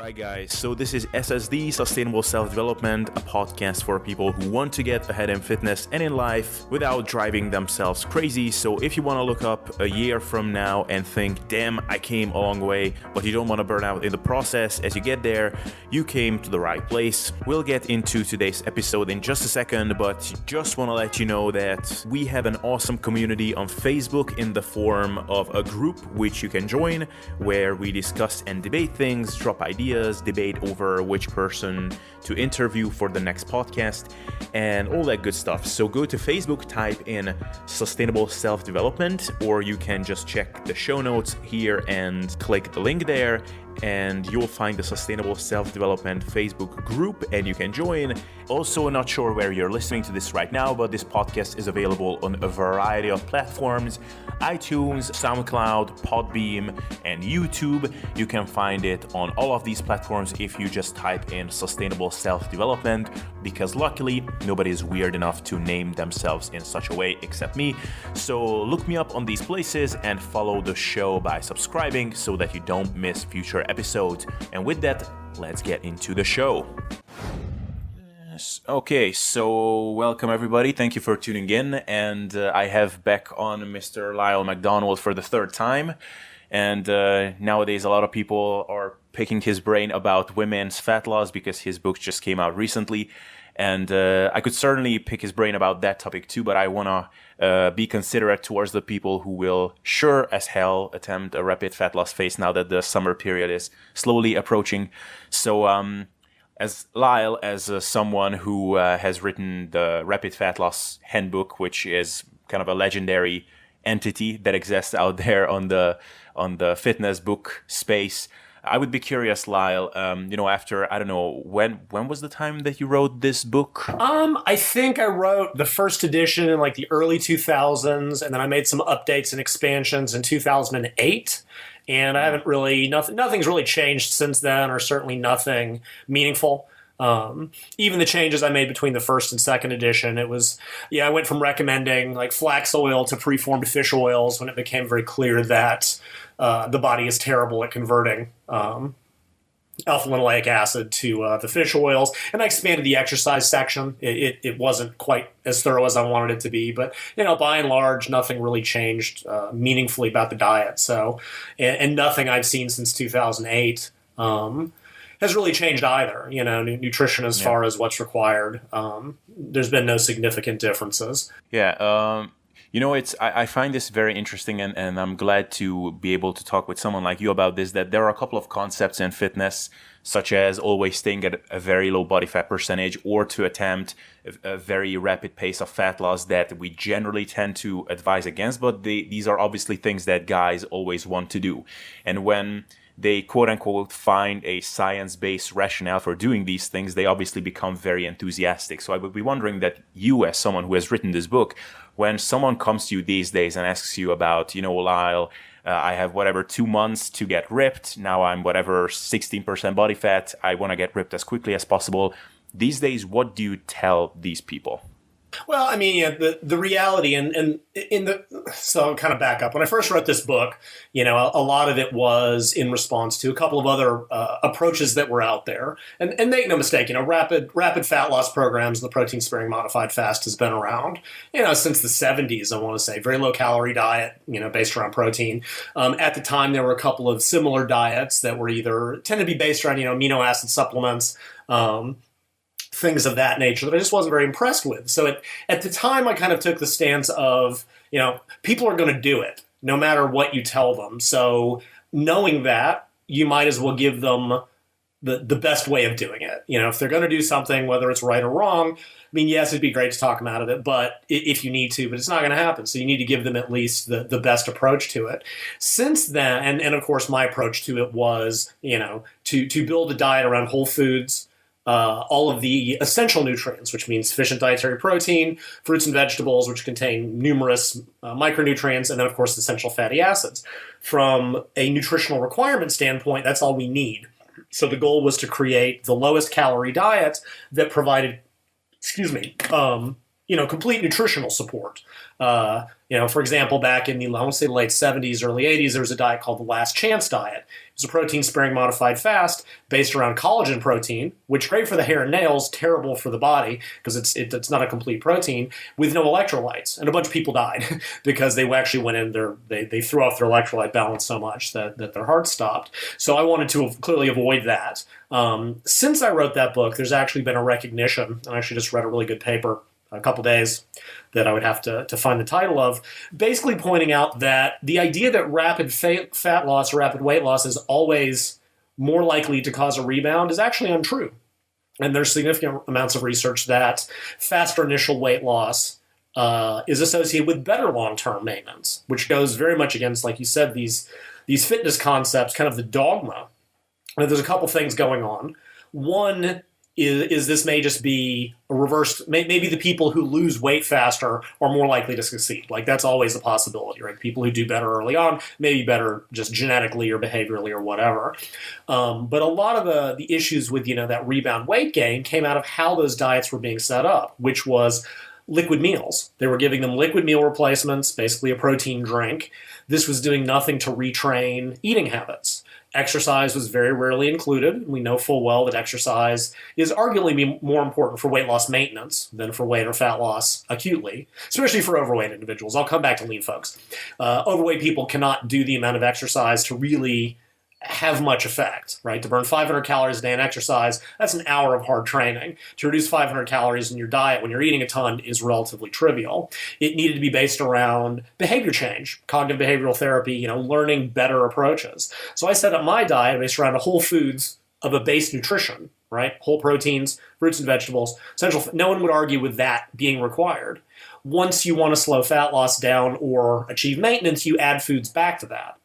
Alright guys, so this is SSD, Sustainable Self-Development, a podcast for people who want to get ahead in fitness and in life without driving themselves crazy. So if you want to look up a year from now and think, damn, I came a long way, but you don't want to burn out in the process as you get there, you came to the right place. We'll get into today's episode in just a second, but just want to let you know that we have an awesome community on Facebook in the form of a group which you can join, where we discuss and debate things, drop ideas, debate over which person to interview for the next podcast, and all that good stuff. So go to Facebook, type in Sustainable Self-Development, or you can just check the show notes here and click the link there, and you'll find the Sustainable Self-Development Facebook group, and you can join. Also, not sure where you're listening to this right now, but this podcast is available on a variety of platforms: iTunes, SoundCloud, Podbeam, and YouTube. You can find it on all of these platforms if you just type in Sustainable Self-Development, because luckily nobody is weird enough to name themselves in such a way except me. So look me up on these places and follow the show by subscribing so that you don't miss future episodes. And with that, let's get into the show. Okay, so welcome everybody. Thank you for tuning in. And I have back on Mr. Lyle McDonald for the third time. And nowadays a lot of people are picking his brain about women's fat loss because his book just came out recently. And I could certainly pick his brain about that topic too, but I want to be considerate towards the people who will sure as hell attempt a rapid fat loss phase now that the summer period is slowly approaching. So as Lyle, as someone who has written the Rapid Fat Loss Handbook, which is kind of a legendary entity that exists out there on the fitness book space, I would be curious, Lyle, after, I don't know, when was the time that you wrote this book? I think I wrote the first edition in like the early 2000s, and then I made some updates and expansions in 2008. And I haven't really, nothing's really changed since then, or certainly nothing meaningful. Even the changes I made between the first and second edition, I went from recommending like flax oil to preformed fish oils when it became very clear that the body is terrible at converting alpha-linoleic acid to the fish oils, and I expanded the exercise section. It wasn't quite as thorough as I wanted it to be, but by and large, nothing really changed meaningfully about the diet. So, and nothing I've seen since 2008 has really changed either. Nutrition as far as what's required. There's been no significant differences. Yeah. I find this very interesting, and I'm glad to be able to talk with someone like you about this, that there are a couple of concepts in fitness, such as always staying at a very low body fat percentage or to attempt a very rapid pace of fat loss that we generally tend to advise against, but these are obviously things that guys always want to do. And when they quote-unquote find a science-based rationale for doing these things, they obviously become very enthusiastic. So I would be wondering that you, as someone who has written this book, when someone comes to you these days and asks you about, Lyle, I have 2 months to get ripped, now I'm 16% body fat, I want to get ripped as quickly as possible. These days, what do you tell these people? Well, I mean, the reality so I'll kind of back up. When I first wrote this book, a lot of it was in response to a couple of other approaches that were out there. And make no mistake, rapid fat loss programs, the protein sparing modified fast has been around, since the 70s, I want to say. Very low calorie diet, based around protein. At the time, there were a couple of similar diets that were tended to be based around, amino acid supplements, things of that nature that I just wasn't very impressed with. So at the time, I kind of took the stance of, people are going to do it no matter what you tell them. So knowing that, you might as well give them the best way of doing it. If they're going to do something, whether it's right or wrong, I mean, yes, it'd be great to talk them out of it, but if you need to, but it's not going to happen. So you need to give them at least the best approach to it. Since then, and of course, my approach to it was, to build a diet around whole foods, all of the essential nutrients, which means sufficient dietary protein, fruits and vegetables, which contain numerous micronutrients, and then, of course, essential fatty acids. From a nutritional requirement standpoint, that's all we need. So the goal was to create the lowest calorie diet that provided, complete nutritional support. For example, back in the, I want to say, late 70s, early 80s, there was a diet called the Last Chance diet. It was a protein-sparing modified fast based around collagen protein, which is great for the hair and nails, terrible for the body because it's not a complete protein, with no electrolytes. And a bunch of people died because they actually went in there, they threw off their electrolyte balance so much that their heart stopped. So I wanted to clearly avoid that. Since I wrote that book, there's actually been a recognition, and I actually just read a really good paper a couple days that I would have to find the title of, basically pointing out that the idea that rapid fat loss or rapid weight loss is always more likely to cause a rebound is actually untrue. And there's significant amounts of research that faster initial weight loss is associated with better long-term maintenance, which goes very much against, like you said, these fitness concepts, kind of the dogma. And there's a couple things going on. One is this may just be a reverse. Maybe the people who lose weight faster are more likely to succeed. Like, that's always a possibility, right? People who do better early on, maybe better just genetically or behaviorally or whatever. But a lot of the issues with, that rebound weight gain came out of how those diets were being set up, which was liquid meals. They were giving them liquid meal replacements, basically a protein drink. This was doing nothing to retrain eating habits. Exercise was very rarely included. We know full well that exercise is arguably more important for weight loss maintenance than for weight or fat loss acutely, especially for overweight individuals. I'll come back to lean folks. Overweight people cannot do the amount of exercise to really have much effect, right? To burn 500 calories a day in exercise, that's an hour of hard training. To reduce 500 calories in your diet when you're eating a ton is relatively trivial. It needed to be based around behavior change, cognitive behavioral therapy, learning better approaches. So I set up my diet based around a whole foods of a base nutrition, right? Whole proteins, fruits and vegetables, essential. No one would argue with that being required. Once you want to slow fat loss down or achieve maintenance, you add foods back to that.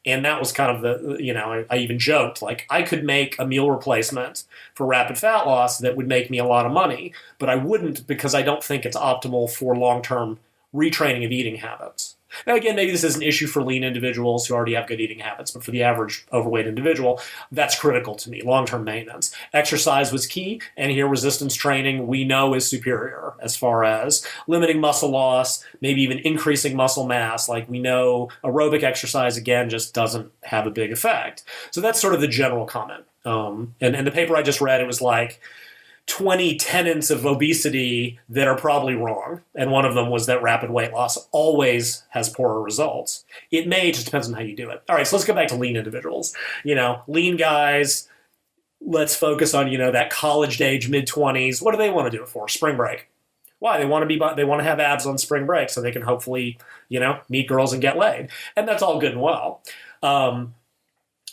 And that was kind of I even joked, like, I could make a meal replacement for rapid fat loss that would make me a lot of money, but I wouldn't because I don't think it's optimal for long-term retraining of eating habits. Now, again, maybe this is an issue for lean individuals who already have good eating habits, but for the average overweight individual, that's critical to me, long-term maintenance. Exercise was key, and here resistance training we know is superior as far as limiting muscle loss, maybe even increasing muscle mass. Like, we know aerobic exercise, again, just doesn't have a big effect. So that's sort of the general comment. And the paper I just read, it was like 20 tenets of obesity that are probably wrong. And one of them was that rapid weight loss always has poorer results. It just depends on how you do it. All right, so let's go back to lean individuals. Lean guys, let's focus on, that college age, mid-20s. What do they want to do it for? Spring break. Why? They want to have abs on spring break so they can hopefully, meet girls and get laid. And that's all good and well.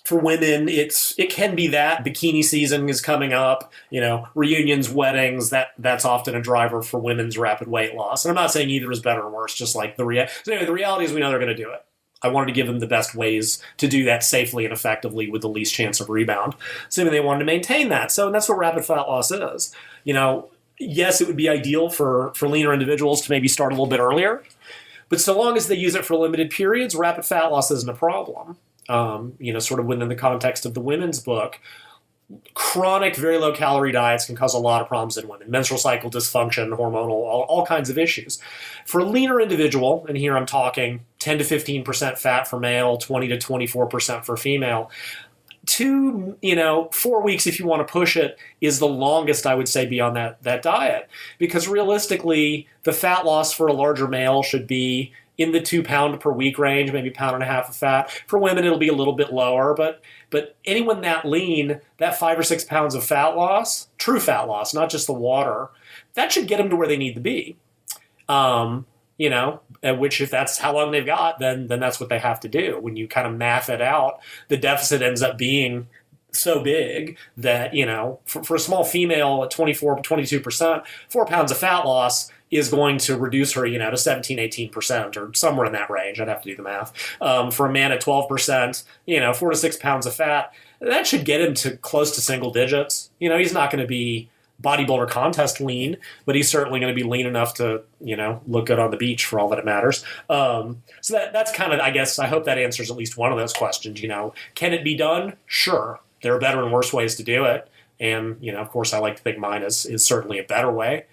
For women, it can be that bikini season is coming up, reunions, weddings. That's often a driver for women's rapid weight loss. And I'm not saying either is better or worse. Just like the reality is we know they're going to do it. I wanted to give them the best ways to do that safely and effectively with the least chance of rebound. So they wanted to maintain that. So that's what rapid fat loss is. Yes, it would be ideal for leaner individuals to maybe start a little bit earlier, but so long as they use it for limited periods, rapid fat loss isn't a problem. Sort of within the context of the women's book, chronic, very low-calorie diets can cause a lot of problems in women. Menstrual cycle dysfunction, hormonal, all kinds of issues. For a leaner individual, and here I'm talking 10 to 15% fat for male, 20 to 24% for female, 4 weeks, if you want to push it, is the longest I would say be on that diet. Because realistically, the fat loss for a larger male should be in the 2 pound per week range, maybe 1.5 pounds of fat. For women, it'll be a little bit lower, but anyone that lean, that 5 or 6 pounds of fat loss, true fat loss, not just the water, that should get them to where they need to be. Which if that's how long they've got, then that's what they have to do. When you kind of math it out, the deficit ends up being so big that, for a small female at 24, 22%, 4 pounds of fat loss is going to reduce her, to 17, 18% or somewhere in that range. I'd have to do the math. For a man at 12%, 4 to 6 pounds of fat, that should get him to close to single digits. He's not going to be bodybuilder contest lean, but he's certainly going to be lean enough to, look good on the beach for all that it matters. So that's kind of, I guess, I hope that answers at least one of those questions. Can it be done? Sure. There are better and worse ways to do it. And, of course, I like to think mine is certainly a better way.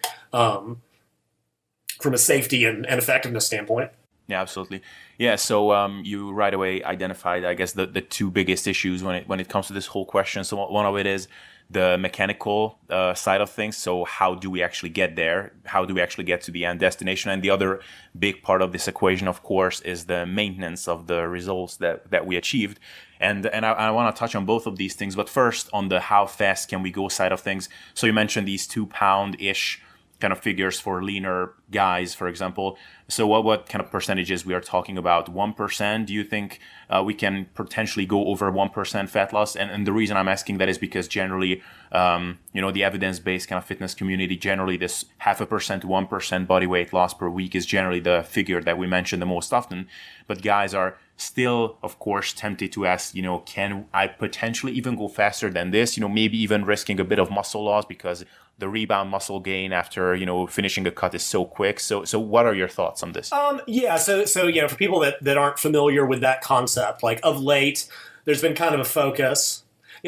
from a safety and effectiveness standpoint. Yeah, absolutely. Yeah, so you right away identified, I guess, the two biggest issues when it comes to this whole question. So one of it is the mechanical side of things. So how do we actually get there? How do we actually get to the end destination? And the other big part of this equation, of course, is the maintenance of the results that we achieved. And I want to touch on both of these things. But first, on the how fast can we go side of things. So you mentioned these 2 pound-ish kind of figures for leaner guys, for example. So what kind of percentages we are talking about? 1%? Do you think we can potentially go over 1% fat loss? And the reason I'm asking that is because generally, the evidence-based kind of fitness community, generally this 0.5%, 1% body weight loss per week is generally the figure that we mention the most often. But guys are still, of course, tempted to ask, can I potentially even go faster than this? Maybe even risking a bit of muscle loss because the rebound muscle gain after, finishing a cut is so quick. So what are your thoughts on this? So for people that aren't familiar with that concept, like of late, there's been kind of a focus.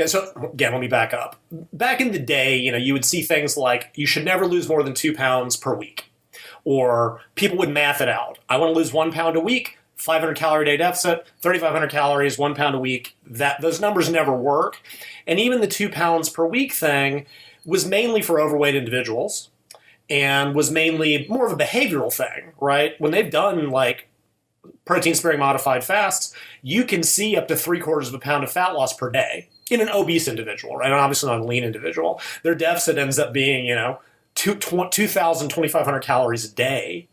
So again, let me back up. Back in the day, you would see things like you should never lose more than 2 pounds per week. Or people would math it out. I want to lose 1 pound a week, 500 calorie day deficit, 3,500 calories, 1 pound a week. Those numbers never work. And even the 2 pounds per week thing was mainly for overweight individuals and was mainly more of a behavioral thing, right? When they've done like protein sparing modified fasts, you can see up to 3/4 pound of fat loss per day in an obese individual, right? And obviously not a lean individual. Their deficit ends up being, 2,000, 2,500 calories a day.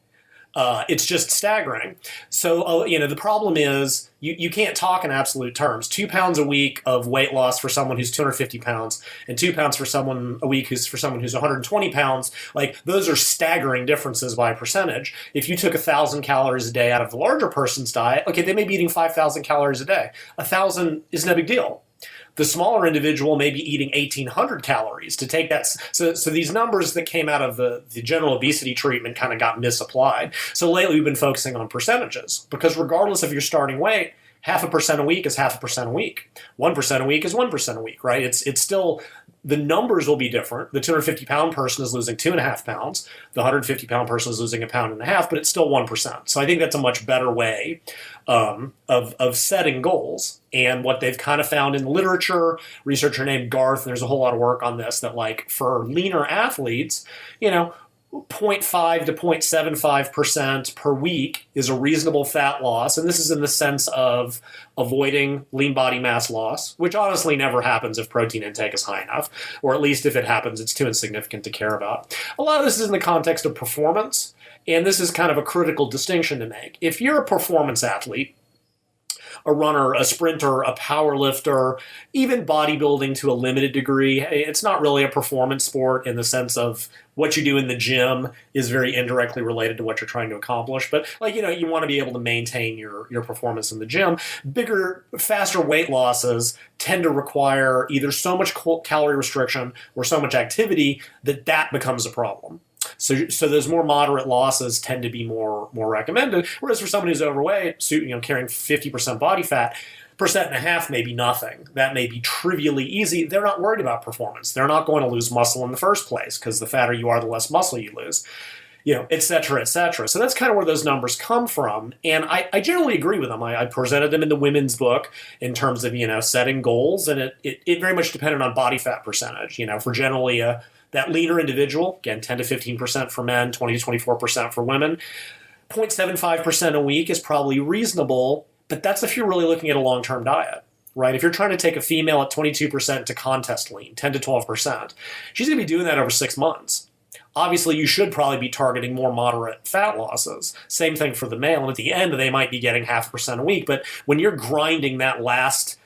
It's just staggering. So, the problem is you can't talk in absolute terms. 2 pounds a week of weight loss for someone who's 250 pounds and 2 pounds for someone a week for someone who's 120 pounds. Like, those are staggering differences by percentage. If you took 1,000 calories a day out of the larger person's diet, okay, they may be eating 5,000 calories a day. 1,000 is no big deal. The smaller individual may be eating 1,800 calories to take that. So these numbers that came out of the general obesity treatment kind of got misapplied. So lately we've been focusing on percentages because regardless of your starting weight, 0.5% a week is 0.5% a week. 1% a week is 1% a week, right? It's still, the numbers will be different. The 250 pound person is losing 2.5 pounds. The 150 pound person is losing 1.5 pounds, but it's still 1%. So I think that's a much better way of setting goals. And what they've kind of found in the literature, researcher named Garth, and there's a whole lot of work on this, that like for leaner athletes, 0.5 to 0.75% per week is a reasonable fat loss. And this is in the sense of avoiding lean body mass loss, which honestly never happens if protein intake is high enough, or at least if it happens, it's too insignificant to care about. A lot of this is in the context of performance, and this is kind of a critical distinction to make. If you're a performance athlete, a runner, a sprinter, a power lifter, even bodybuilding to a limited degree. It's not really a performance sport in the sense of what you do in the gym is very indirectly related to what you're trying to accomplish. But you want to be able to maintain your performance in the gym. Bigger, faster weight losses tend to require either so much calorie restriction or so much activity that becomes a problem. So those more moderate losses tend to be more recommended. Whereas for someone who's overweight, carrying 50% body fat, 1.5% may be nothing. That may be trivially easy. They're not worried about performance. They're not going to lose muscle in the first place because the fatter you are, the less muscle you lose, et cetera, et cetera. So that's kind of where those numbers come from. And I generally agree with them. I presented them in the women's book in terms of, setting goals. And it very much depended on body fat percentage. For generally that leaner individual, again, 10 to 15% for men, 20 to 24% for women, 0.75% a week is probably reasonable, but that's if you're really looking at a long-term diet, right? If you're trying to take a female at 22% to contest lean, 10 to 12%, she's going to be doing that over 6 months. Obviously, you should probably be targeting more moderate fat losses. Same thing for the male, and at the end, they might be getting 0.5% a week, but when you're grinding that last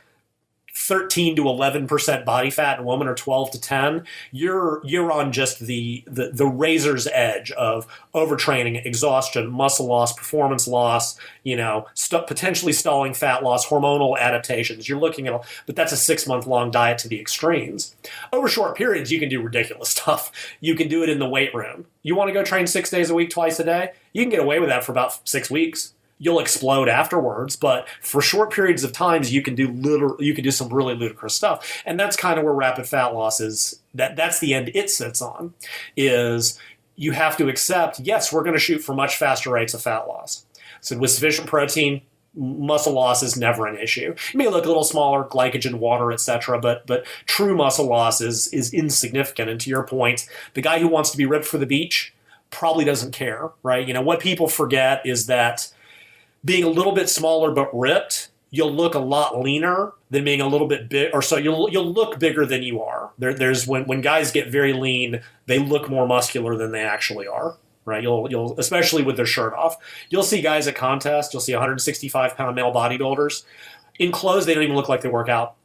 13 to 11% body fat in a woman or 12 to 10, you're on just the razor's edge of overtraining, exhaustion, muscle loss, performance loss, potentially stalling fat loss, hormonal adaptations. You're looking at, but that's a 6-month-long diet to the extremes. Over short periods, you can do ridiculous stuff. You can do it in the weight room. You want to go train 6 days a week, twice a day? You can get away with that for about 6 weeks. You'll explode afterwards, but for short periods of times, you can do some really ludicrous stuff, and that's kind of where rapid fat loss is. That's the end it sits on. Is you have to accept, yes, we're going to shoot for much faster rates of fat loss. So with sufficient protein, muscle loss is never an issue. You may look a little smaller, glycogen, water, etc., but true muscle loss is insignificant. And to your point, the guy who wants to be ripped for the beach probably doesn't care, right? What people forget is that being a little bit smaller but ripped, you'll look a lot leaner than being a little bit big, or so you'll look bigger than you are. There's when guys get very lean, they look more muscular than they actually are. Right, you'll especially with their shirt off. You'll see guys at contests. You'll see 165-pound male bodybuilders in clothes. They don't even look like they work out.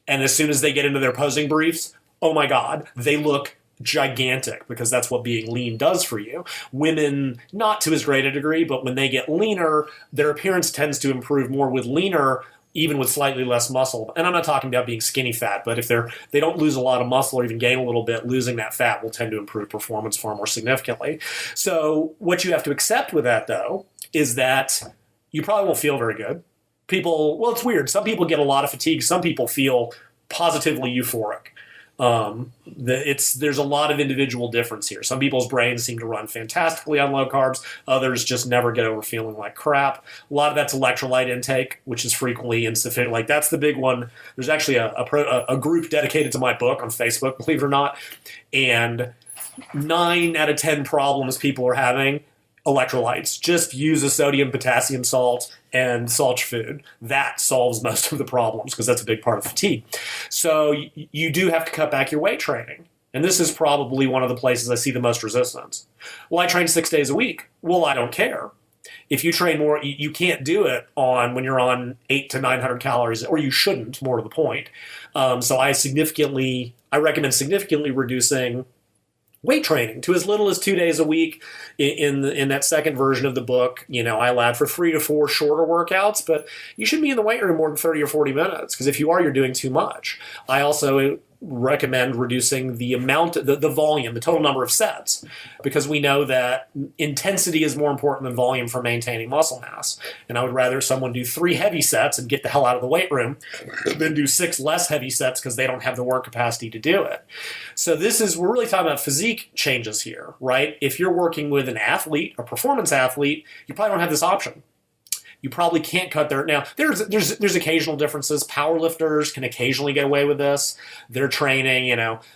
And as soon as they get into their posing briefs, oh my God, they look gigantic, because that's what being lean does for you. Women, not to as great a degree, but when they get leaner, their appearance tends to improve more with leaner, even with slightly less muscle. And I'm not talking about being skinny fat, but if they don't lose a lot of muscle or even gain a little bit, losing that fat will tend to improve performance far more significantly. So what you have to accept with that, though, is that you probably won't feel very good. It's weird. Some people get a lot of fatigue. Some people feel positively euphoric. There's a lot of individual difference here. Some people's brains seem to run fantastically on low carbs. Others just never get over feeling like crap. A lot of that's electrolyte intake, which is frequently insufficient. Like, that's the big one. There's actually a group dedicated to my book on Facebook, believe it or not. And 9 out of 10 problems people are having, electrolytes. Just use a sodium, potassium salt, and salt your food. That solves most of the problems, because that's a big part of fatigue. So you do have to cut back your weight training. And this is probably one of the places I see the most resistance. Well, I train 6 days a week. Well, I don't care. If you train more, you can't do it when you're on 800 to 900 calories, or you shouldn't, more to the point. So I recommend significantly reducing weight training to as little as 2 days a week. In that second version of the book, I allowed for 3 to 4 shorter workouts, but you shouldn't be in the weight room more than 30 or 40 minutes, because if you are, you're doing too much. I also recommend reducing the amount, the volume, the total number of sets, because we know that intensity is more important than volume for maintaining muscle mass. And I would rather someone do 3 heavy sets and get the hell out of the weight room than do 6 less heavy sets because they don't have the work capacity to do it. So we're really talking about physique changes here, right? If you're working with an athlete, a performance athlete, you probably don't have this option. You probably can't cut their... Now, there's occasional differences. Powerlifters can occasionally get away with this. They're training,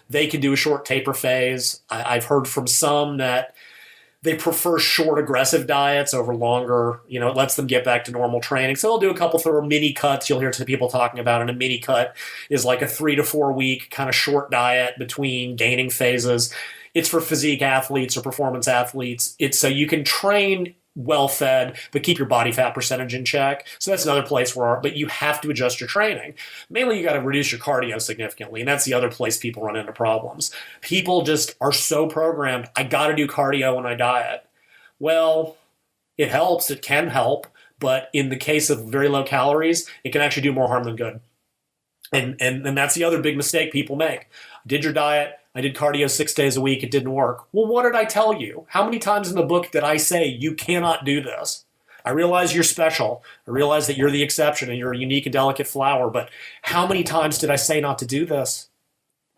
they can do a short taper phase. I've heard from some that they prefer short, aggressive diets over longer. It lets them get back to normal training. So they'll do a couple of mini cuts. You'll hear people talking about, and a mini cut is like a 3 to 4 week kind of short diet between gaining phases. It's for physique athletes or performance athletes. It's so you can train well-fed, but keep your body fat percentage in check. So that's another place but you have to adjust your training. Mainly, you got to reduce your cardio significantly, and that's the other place people run into problems. People just are so programmed, I got to do cardio when I diet. Well, it helps, it can help, but in the case of very low calories, it can actually do more harm than good. And that's the other big mistake people make. I did your diet, I did cardio 6 days a week. It didn't work. Well, what did I tell you? How many times in the book did I say you cannot do this? I realize you're special. I realize that you're the exception and you're a unique and delicate flower. But how many times did I say not to do this?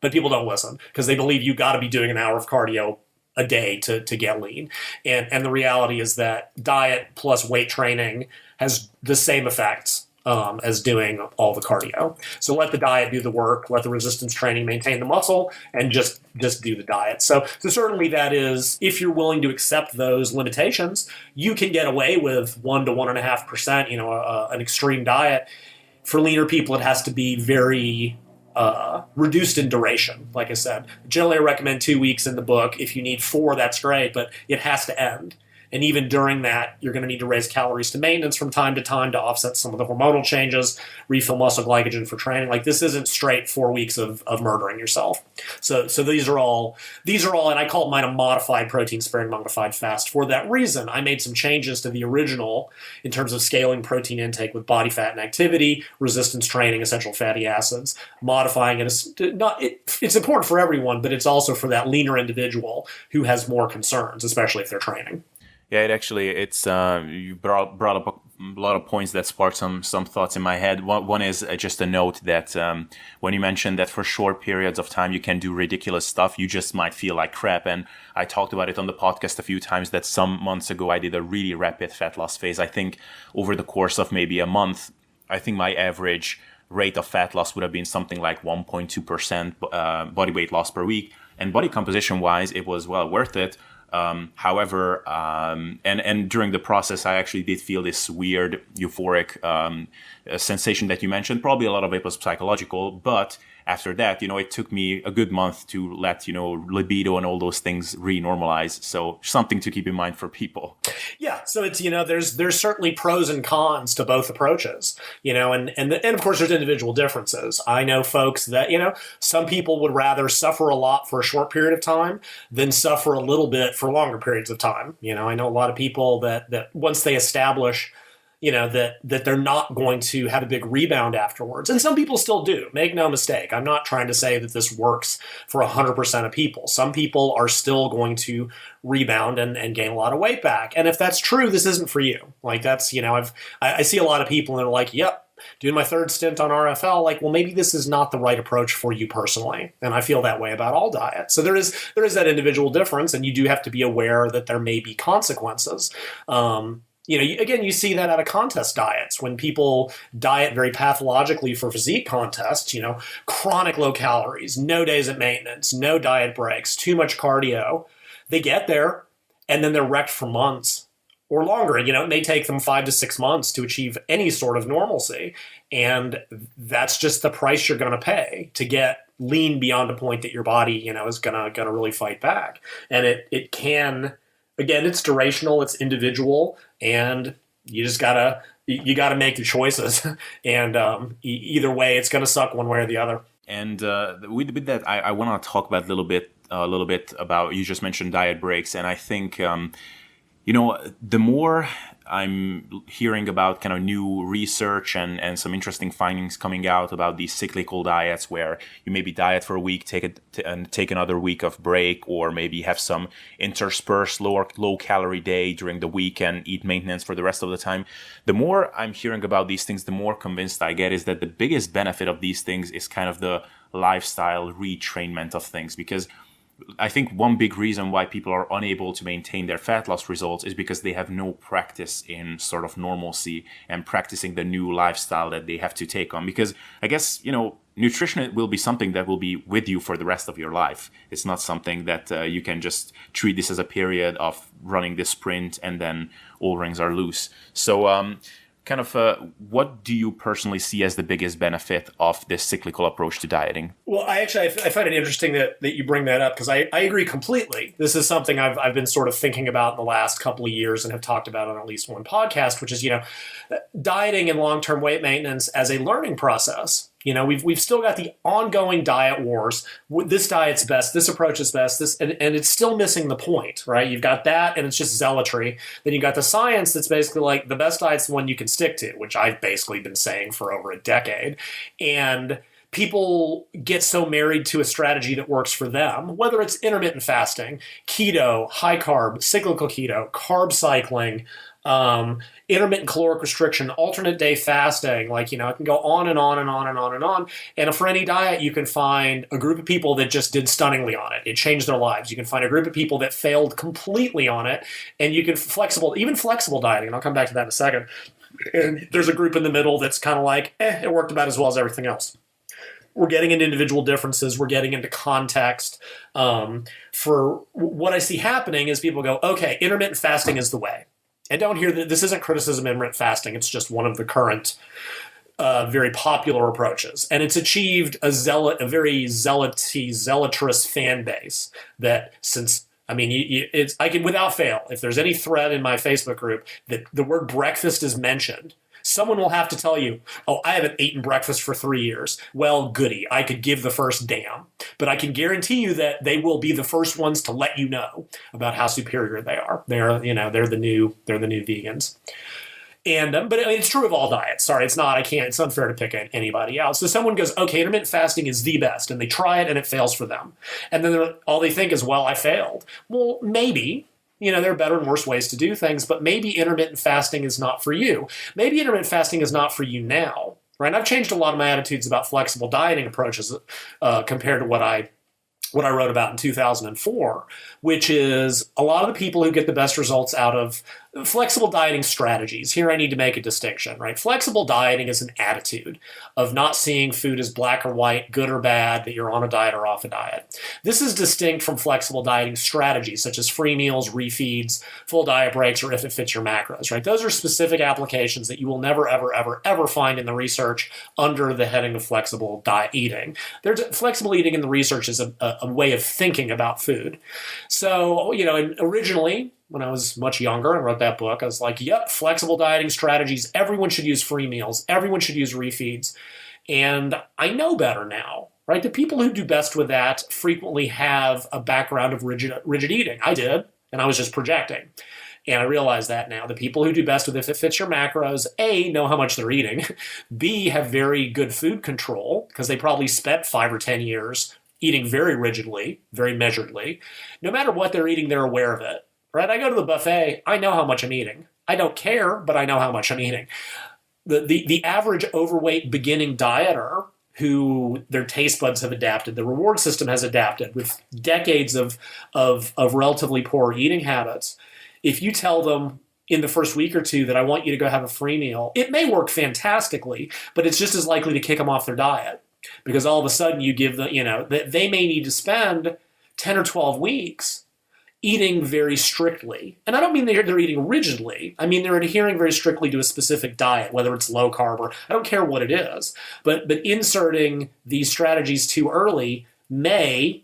But people don't listen because they believe you got to be doing an hour of cardio a day to get lean. And the reality is that diet plus weight training has the same effects as doing all the cardio. So let the diet do the work, let the resistance training maintain the muscle, and just do the diet. So certainly that is, if you're willing to accept those limitations, you can get away with 1 to 1.5%, an extreme diet. For leaner people, it has to be very reduced in duration. Like I said, generally I recommend 2 weeks in the book. If you need 4, that's great, but it has to end. And even during that, you're going to need to raise calories to maintenance from time to time to offset some of the hormonal changes, refill muscle glycogen for training. Like, this isn't straight 4 weeks of murdering yourself. So these are all, and I call mine a modified protein sparing modified fast. For that reason, I made some changes to the original in terms of scaling protein intake with body fat and activity, resistance training, essential fatty acids. Modifying it is it's important for everyone, but it's also for that leaner individual who has more concerns, especially if they're training. Yeah, it's you brought up a lot of points that sparked some thoughts in my head. One is just a note that when you mentioned that for short periods of time you can do ridiculous stuff, you just might feel like crap. And I talked about it on the podcast a few times that some months ago I did a really rapid fat loss phase. I think over the course of maybe a month, I think my average rate of fat loss would have been something like 1.2% body weight loss per week. And body composition wise, it was well worth it. However, and during the process, I actually did feel this weird euphoric sensation that you mentioned. Probably a lot of it was psychological, but after that, it took me a good month to let, libido and all those things re-normalize. So something to keep in mind for people. Yeah. So it's, there's certainly pros and cons to both approaches, and of course there's individual differences. I know folks that, some people would rather suffer a lot for a short period of time than suffer a little bit for longer periods of time. I know a lot of people that once they establish that they're not going to have a big rebound afterwards. And some people still do. Make no mistake. I'm not trying to say that this works for 100% of people. Some people are still going to rebound and gain a lot of weight back. And if that's true, this isn't for you. Like that's, I see a lot of people and they're like, yep, doing my third stint on RFL, like, well, maybe this is not the right approach for you personally. And I feel that way about all diets. So there is that individual difference, and you do have to be aware that there may be consequences. You see that out of contest diets when people diet very pathologically for physique contests, chronic low calories, no days at maintenance, no diet breaks, too much cardio. They get there and then they're wrecked for months or longer. It may take them 5 to 6 months to achieve any sort of normalcy. And that's just the price you're going to pay to get lean beyond a point that your body, is going to really fight back. And it can... Again, it's durational, it's individual, and you just gotta make the choices. And either way, it's gonna suck one way or the other. And with that, I want to talk about a little bit about, you just mentioned diet breaks, and I think the more I'm hearing about kind of new research and some interesting findings coming out about these cyclical diets where you maybe diet for a week, take another week of break, or maybe have some interspersed low calorie day during the week and eat maintenance for the rest of the time. The more I'm hearing about these things, the more convinced I get is that the biggest benefit of these things is kind of the lifestyle retrainment of things, because I think one big reason why people are unable to maintain their fat loss results is because they have no practice in sort of normalcy and practicing the new lifestyle that they have to take on. Because I guess, nutrition will be something that will be with you for the rest of your life. It's not something that you can just treat this as a period of running this sprint and then all rings are loose. So, what do you personally see as the biggest benefit of this cyclical approach to dieting? Well, I find it interesting that you bring that up, because I agree completely. This is something I've been sort of thinking about in the last couple of years and have talked about on at least one podcast, which is, dieting and long-term weight maintenance as a learning process. We've still got the ongoing diet wars. This diet's best. This approach is best. And it's still missing the point, right? You've got that, and it's just zealotry. Then you got the science that's basically like the best diet's the one you can stick to, which I've basically been saying for over a decade. And people get so married to a strategy that works for them, whether it's intermittent fasting, keto, high carb, cyclical keto, carb cycling, intermittent caloric restriction, alternate day fasting, I can go on and on and on and on and on. And for any diet, you can find a group of people that just did stunningly on it. It changed their lives. You can find a group of people that failed completely on it. And you can flexible dieting, and I'll come back to that in a second. And there's a group in the middle that's kind of like, it worked about as well as everything else. We're getting into individual differences. We're getting into context. For what I see happening is people go, okay, intermittent fasting is the way. And don't hear that this isn't criticism of intermittent fasting. It's just one of the current very popular approaches. And it's achieved a very zealotrous fan base that I can without fail, if there's any thread in my Facebook group that the word breakfast is mentioned, someone will have to tell you, oh, I haven't eaten breakfast for 3 years. Well, goody. I could give the first damn. But I can guarantee you that they will be the first ones to let you know about how superior they are. They're the new vegans. And but it's true of all diets. Sorry, it's not. It's unfair to pick anybody out. So someone goes, okay, intermittent fasting is the best, and they try it and it fails for them. And then all they think is, well, I failed. Well, maybe. There are better and worse ways to do things, but maybe intermittent fasting is not for you. Maybe intermittent fasting is not for you now, right? I've changed a lot of my attitudes about flexible dieting approaches compared to what I wrote about in 2004, which is a lot of the people who get the best results out of flexible dieting strategies. Here I need to make a distinction, right? Flexible dieting is an attitude of not seeing food as black or white, good or bad, that you're on a diet or off a diet. This is distinct from flexible dieting strategies such as free meals, refeeds, full diet breaks, or if it fits your macros, right? Those are specific applications that you will never, ever, ever, ever find in the research under the heading of flexible diet eating. Flexible eating in the research is a way of thinking about food. So, originally, when I was much younger and wrote that book, I was like, yep, flexible dieting strategies. Everyone should use free meals. Everyone should use refeeds. And I know better now, right? The people who do best with that frequently have a background of rigid eating. I did, and I was just projecting. And I realize that now. The people who do best with if it fits your macros, A, know how much they're eating. B, have very good food control because they probably spent 5 or 10 years eating very rigidly, very measuredly. No matter what they're eating, they're aware of it. Right? I go to the buffet, I know how much I'm eating. I don't care, but I know how much I'm eating. The average overweight beginning dieter who their taste buds have adapted, the reward system has adapted with decades of relatively poor eating habits. If you tell them in the first week or two that I want you to go have a free meal, it may work fantastically, but it's just as likely to kick them off their diet because all of a sudden you give them, they may need to spend 10 or 12 weeks eating very strictly. And I don't mean they're eating rigidly. I mean they're adhering very strictly to a specific diet, whether it's low carb or I don't care what it is. But inserting these strategies too early may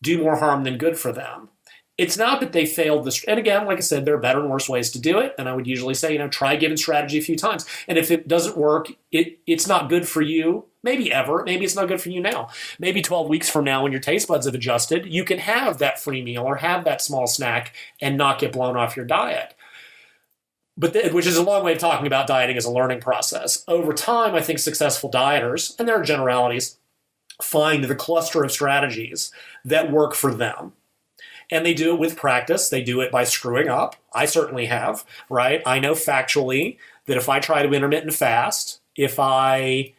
do more harm than good for them. It's not that they failed this. And again, like I said, there are better and worse ways to do it. And I would usually say, try a given strategy a few times. And if it doesn't work, it's not good for you. Maybe ever. Maybe it's not good for you now. Maybe 12 weeks from now when your taste buds have adjusted, you can have that free meal or have that small snack and not get blown off your diet. Which is a long way of talking about dieting as a learning process. Over time, I think successful dieters, and there are generalities, find the cluster of strategies that work for them. And they do it with practice. They do it by screwing up. I certainly have, right? I know factually that if I try to intermittent fast, if I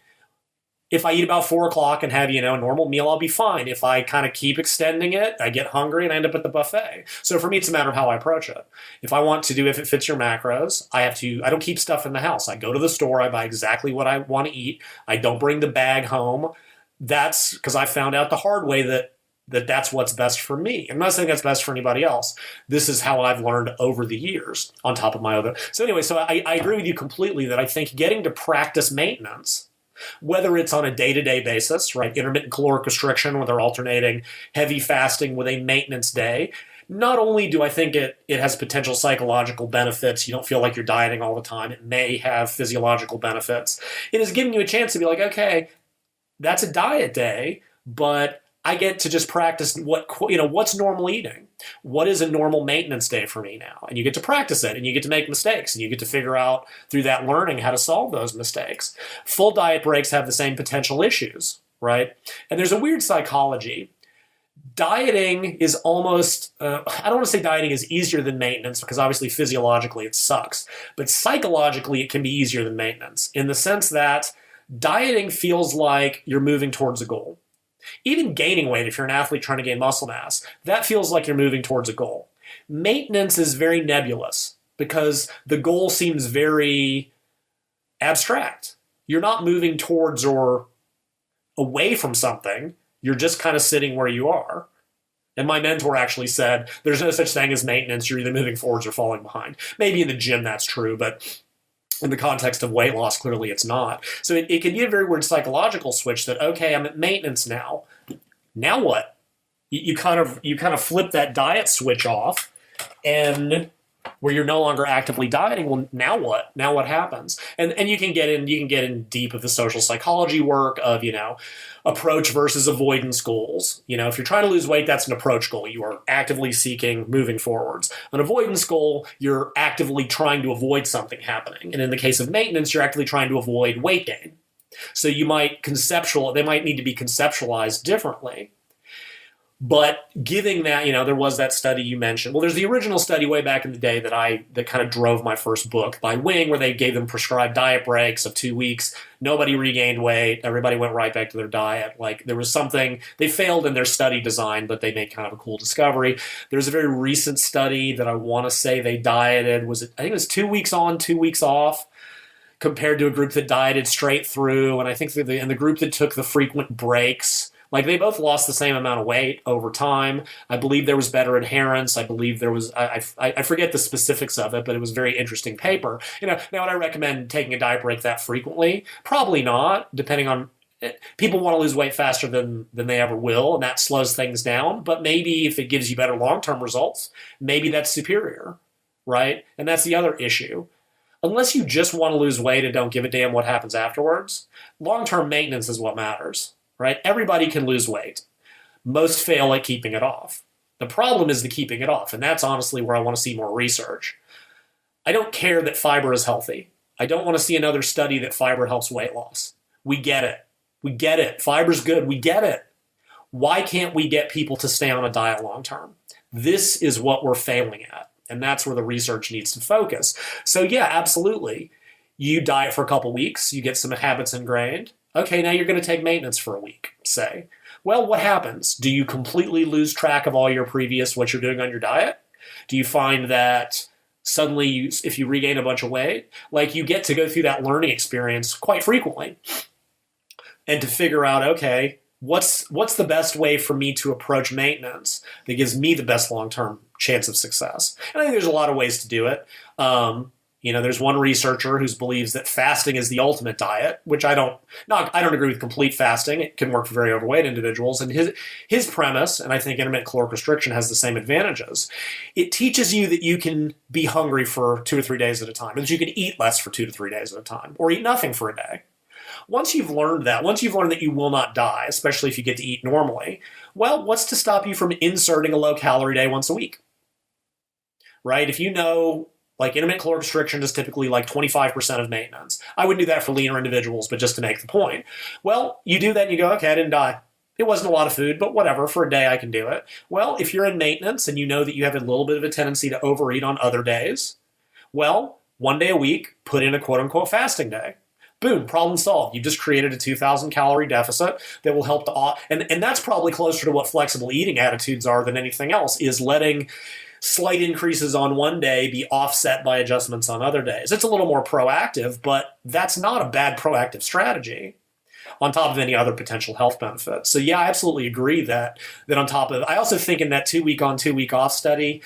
eat about 4 o'clock and have, a normal meal, I'll be fine. If I kind of keep extending it, I get hungry and I end up at the buffet. So for me, it's a matter of how I approach it. If I want to do, if it fits your macros, I don't keep stuff in the house. I go to the store, I buy exactly what I want to eat. I don't bring the bag home. That's because I found out the hard way that's what's best for me. I'm not saying that's best for anybody else. This is how I've learned over the years on top of my other. So anyway, I agree with you completely that I think getting to practice maintenance, whether it's on a day-to-day basis, right? Intermittent caloric restriction, where they're alternating heavy fasting with a maintenance day. Not only do I think it has potential psychological benefits, you don't feel like you're dieting all the time, it may have physiological benefits. It is giving you a chance to be like, okay, that's a diet day, but I get to just practice what's normal eating. What is a normal maintenance day for me now? And you get to practice it, and you get to make mistakes, and you get to figure out through that learning how to solve those mistakes. Full diet breaks have the same potential issues, right? And there's a weird psychology. Dieting is almost, I don't want to say dieting is easier than maintenance because obviously physiologically it sucks, but psychologically it can be easier than maintenance in the sense that dieting feels like you're moving towards a goal. Even gaining weight, if you're an athlete trying to gain muscle mass, that feels like you're moving towards a goal. Maintenance is very nebulous because the goal seems very abstract. You're not moving towards or away from something. You're just kind of sitting where you are. And my mentor actually said, there's no such thing as maintenance. You're either moving forwards or falling behind. Maybe in the gym that's true, but in the context of weight loss, clearly it's not. So it can be a very weird psychological switch that, okay, I'm at maintenance now. Now what? You kind of flip that diet switch off, and where you're no longer actively dieting. Well, now what? Now what happens? And you can get in deep of the social psychology work of approach versus avoidance goals. If you're trying to lose weight, that's an approach goal. You are actively seeking moving forwards. An avoidance goal, you're actively trying to avoid something happening. And in the case of maintenance, you're actively trying to avoid weight gain. So they might need to be conceptualized differently. But giving that, there was that study you mentioned. Well, there's the original study way back in the day that kind of drove my first book by Wing, where they gave them prescribed diet breaks of 2 weeks. Nobody regained weight. Everybody went right back to their diet. Like there was something, they failed in their study design, but they made kind of a cool discovery. There's a very recent study that I want to say they dieted. I think it was 2 weeks on, 2 weeks off, compared to a group that dieted straight through. And I think the group that took the frequent breaks, like they both lost the same amount of weight over time. I believe there was better adherence. I believe there was, I forget the specifics of it, but it was a very interesting paper. Now would I recommend taking a diet break that frequently? Probably not, depending on, people want to lose weight faster than they ever will, and that slows things down. But maybe if it gives you better long-term results, maybe that's superior, right? And that's the other issue. Unless you just want to lose weight and don't give a damn what happens afterwards, long-term maintenance is what matters. Right? Everybody can lose weight. Most fail at keeping it off. The problem is the keeping it off, and that's honestly where I want to see more research. I don't care that fiber is healthy. I don't want to see another study that fiber helps weight loss. We get it. We get it. Fiber's good. We get it. Why can't we get people to stay on a diet long term? This is what we're failing at, and that's where the research needs to focus. So yeah, absolutely. You diet for a couple weeks, you get some habits ingrained. Okay, now you're going to take maintenance for a week, say. Well, what happens? Do you completely lose track of all your what you're doing on your diet? Do you find that suddenly, if you regain a bunch of weight, like you get to go through that learning experience quite frequently and to figure out, okay, what's the best way for me to approach maintenance that gives me the best long-term chance of success? And I think there's a lot of ways to do it. There's one researcher who believes that fasting is the ultimate diet, which I don't agree with complete fasting. It can work for very overweight individuals. And his premise, and I think intermittent caloric restriction has the same advantages. It teaches you that you can be hungry for 2 or 3 days at a time, and that you can eat less for 2 to 3 days at a time, or eat nothing for a day. Once you've learned that you will not die, especially if you get to eat normally, well, what's to stop you from inserting a low-calorie day once a week? Right? If you know, like intermittent caloric restriction is typically like 25% of maintenance. I wouldn't do that for leaner individuals, but just to make the point. Well, you do that and you go, okay, I didn't die. It wasn't a lot of food, but whatever, for a day I can do it. Well, if you're in maintenance and you know that you have a little bit of a tendency to overeat on other days, well, 1 day a week, put in a quote-unquote fasting day. Boom, problem solved. You just created a 2,000 calorie deficit that will help to, and that's probably closer to what flexible eating attitudes are than anything else, is letting slight increases on one day be offset by adjustments on other days. It's a little more proactive, but that's not a bad proactive strategy on top of any other potential health benefits. So yeah, I absolutely agree that on top of, I also think in that 2 week on, 2 week off study,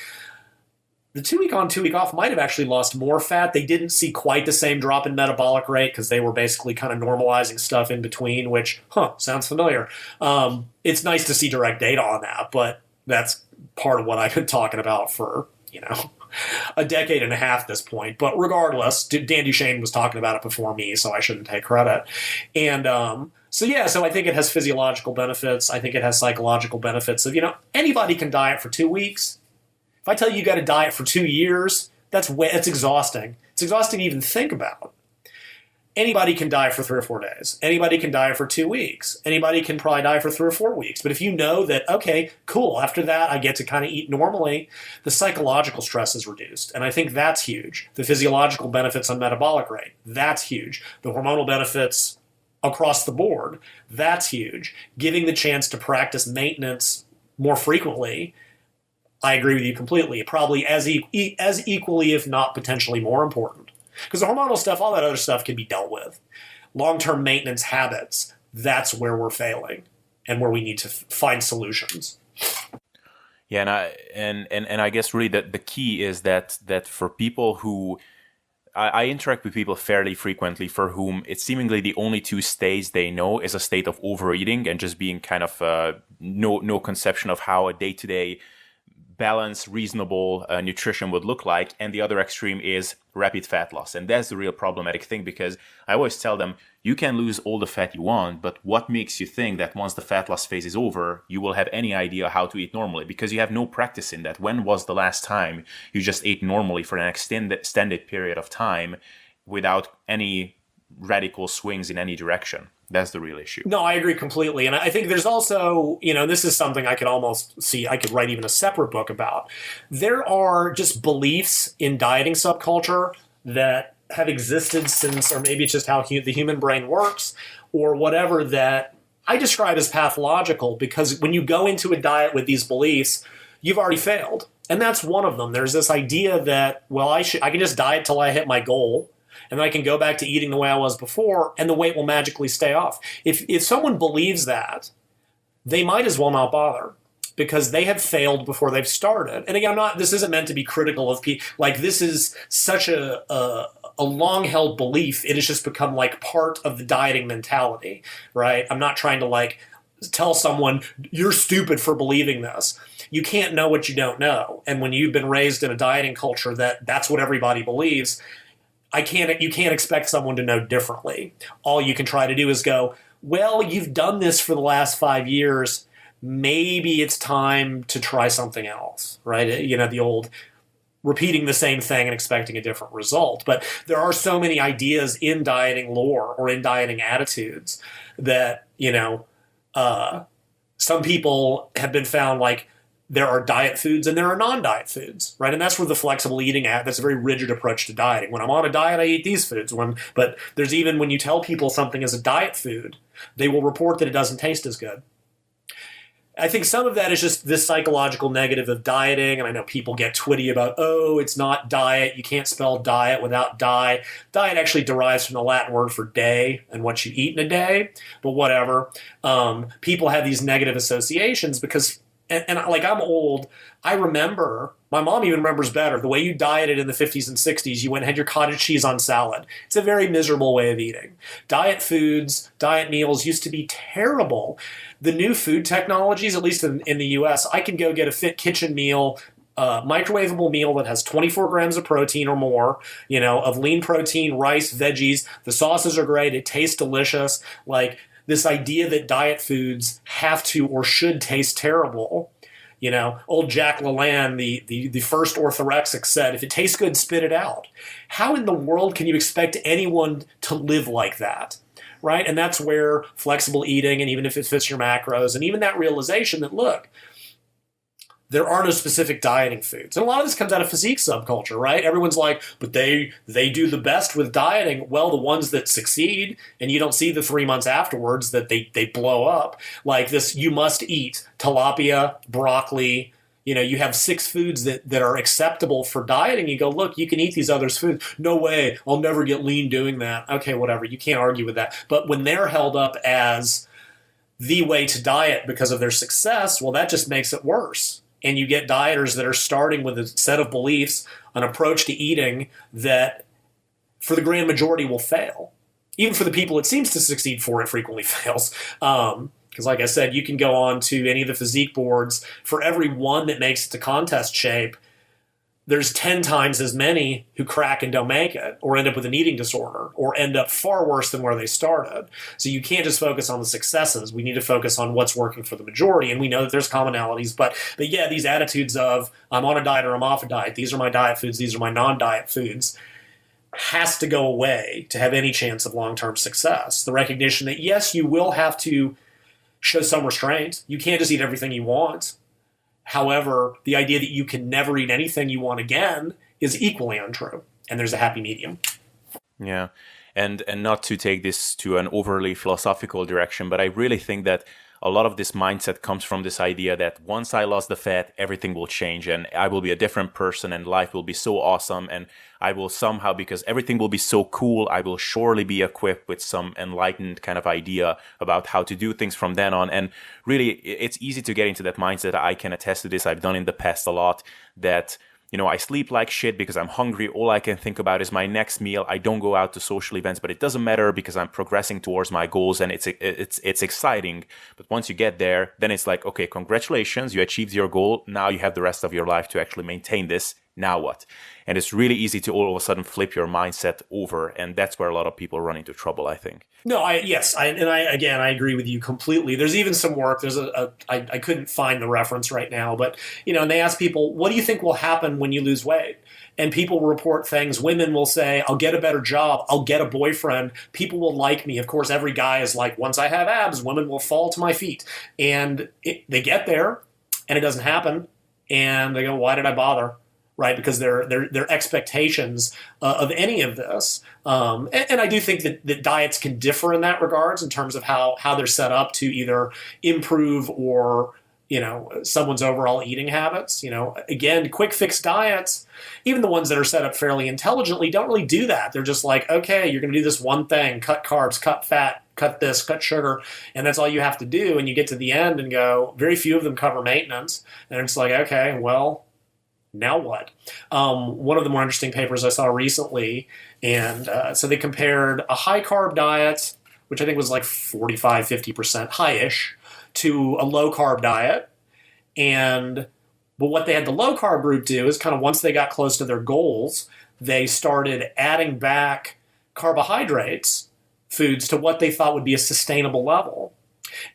the 2 week on, 2 week off might have actually lost more fat. They didn't see quite the same drop in metabolic rate because they were basically kind of normalizing stuff in between, which, sounds familiar. It's nice to see direct data on that, but that's part of what I've been talking about for, a decade and a half at this point. But regardless, Dan Duchesne was talking about it before me, so I shouldn't take credit. And so I think it has physiological benefits. I think it has psychological benefits of, anybody can diet for 2 weeks. If I tell you got to diet for 2 years, that's exhausting. It's exhausting to even think about. Anybody can diet for 3 or 4 days. Anybody can diet for 2 weeks. Anybody can probably diet for 3 or 4 weeks. But if you know that, okay, cool, after that I get to kind of eat normally, the psychological stress is reduced. And I think that's huge. The physiological benefits on metabolic rate, that's huge. The hormonal benefits across the board, that's huge. Giving the chance to practice maintenance more frequently, I agree with you completely. Probably as equally, if not potentially more important. Because the hormonal stuff, all that other stuff can be dealt with. Long-term maintenance habits, that's where we're failing and where we need to find solutions. Yeah, and I guess really the key is that for people who I interact with people fairly frequently for whom it's seemingly the only two states they know is a state of overeating and just being kind of no conception of how a day-to-day balanced, reasonable nutrition would look like, and the other extreme is rapid fat loss. And that's the real problematic thing, because I always tell them, you can lose all the fat you want, but what makes you think that once the fat loss phase is over, you will have any idea how to eat normally? Because you have no practice in that. When was the last time you just ate normally for an extended period of time without any radical swings in any direction? That's the real issue. No, I agree completely. And I think there's also, this is something I could almost see, I could write even a separate book about. There are just beliefs in dieting subculture that have existed since, or maybe it's just how the human brain works, or whatever, that I describe as pathological, because when you go into a diet with these beliefs, you've already failed. And that's one of them. There's this idea that, well, I can just diet till I hit my goal, and then I can go back to eating the way I was before, and the weight will magically stay off. If someone believes that, they might as well not bother, because they have failed before they've started. And again, this isn't meant to be critical of people. Like, this is such a long-held belief. It has just become like part of the dieting mentality, right? I'm not trying to tell someone, you're stupid for believing this. You can't know what you don't know. And when you've been raised in a dieting culture that's what everybody believes, you can't expect someone to know differently. All you can try to do is go, well, you've done this for the last 5 years. Maybe it's time to try something else, right? The old repeating the same thing and expecting a different result. But there are so many ideas in dieting lore or in dieting attitudes that, some people have been found there are diet foods and there are non-diet foods, right? And that's where the flexible eating that's a very rigid approach to dieting. When I'm on a diet, I eat these foods. But there's even when you tell people something is a diet food, they will report that it doesn't taste as good. I think some of that is just this psychological negative of dieting, and I know people get twitty about, it's not diet, you can't spell diet without die. Diet actually derives from the Latin word for day and what you eat in a day, but whatever. People have these negative associations because, and I'm old, I remember, my mom even remembers better, the way you dieted in the 50s and 60s, you went and had your cottage cheese on salad. It's a very miserable way of eating. Diet foods, diet meals used to be terrible. The new food technologies, at least in the US, I can go get a Fit Kitchen meal, microwavable meal that has 24 grams of protein or more, of lean protein, rice, veggies. The sauces are great. It tastes delicious. This idea that diet foods have to or should taste terrible. Old Jack LaLanne, the first orthorexic, said, if it tastes good, spit it out. How in the world can you expect anyone to live like that? Right? And that's where flexible eating, and even if it fits your macros, and even that realization that, look, there are no specific dieting foods. And a lot of this comes out of physique subculture, right? Everyone's like, but they do the best with dieting. Well, the ones that succeed, and you don't see the 3 months afterwards that they blow up. Like this, you must eat tilapia, broccoli. You have 6 foods that are acceptable for dieting. You go, look, you can eat these other foods. No way, I'll never get lean doing that. Okay, whatever, you can't argue with that. But when they're held up as the way to diet because of their success, well, that just makes it worse. And you get dieters that are starting with a set of beliefs, an approach to eating that for the grand majority will fail. Even for the people it seems to succeed for, it frequently fails. Because like I said, you can go on to any of the physique boards. For every one that makes it to contest shape, there's 10 times as many who crack and don't make it, or end up with an eating disorder, or end up far worse than where they started. So you can't just focus on the successes. We need to focus on what's working for the majority, and we know that there's commonalities. But yeah, these attitudes of, I'm on a diet or I'm off a diet, these are my diet foods, these are my non-diet foods, has to go away to have any chance of long-term success. The recognition that, yes, you will have to show some restraint. You can't just eat everything you want. However, the idea that you can never eat anything you want again is equally untrue. And there's a happy medium. Yeah. And not to take this to an overly philosophical direction, but I really think that a lot of this mindset comes from this idea that once I lost the fat, everything will change and I will be a different person and life will be so awesome. And I will somehow, because everything will be so cool, I will surely be equipped with some enlightened kind of idea about how to do things from then on. And really, it's easy to get into that mindset. I can attest to this. I've done in the past a lot that, I sleep like shit because I'm hungry. All I can think about is my next meal. I don't go out to social events, but it doesn't matter because I'm progressing towards my goals and it's exciting. But once you get there, then it's like, okay, congratulations, you achieved your goal. Now you have the rest of your life to actually maintain this. now what? And it's really easy to all of a sudden flip your mindset over, and that's where a lot of people run into trouble, I think. No, I agree with you completely. There's even some work. I couldn't find the reference right now, but and they ask people, what do you think will happen when you lose weight? And people report things. Women will say, I'll get a better job. I'll get a boyfriend. People will like me. Of course, every guy is like, once I have abs, women will fall to my feet. And they get there, and it doesn't happen. And they go, why did I bother? Right? Because their expectations of any of this. And I do think that diets can differ in that regards in terms of how they're set up to either improve or someone's overall eating habits. Again, quick fix diets, even the ones that are set up fairly intelligently, don't really do that. They're just like, okay, you're going to do this one thing, cut carbs, cut fat, cut this, cut sugar, and that's all you have to do. And you get to the end and go, very few of them cover maintenance. And it's like, okay, well, now what? One of the more interesting papers I saw recently, and so they compared a high-carb diet, which I think was like 45, 50% high-ish, to a low-carb diet. But what they had the low-carb group do is kind of once they got close to their goals, they started adding back carbohydrates, foods, to what they thought would be a sustainable level.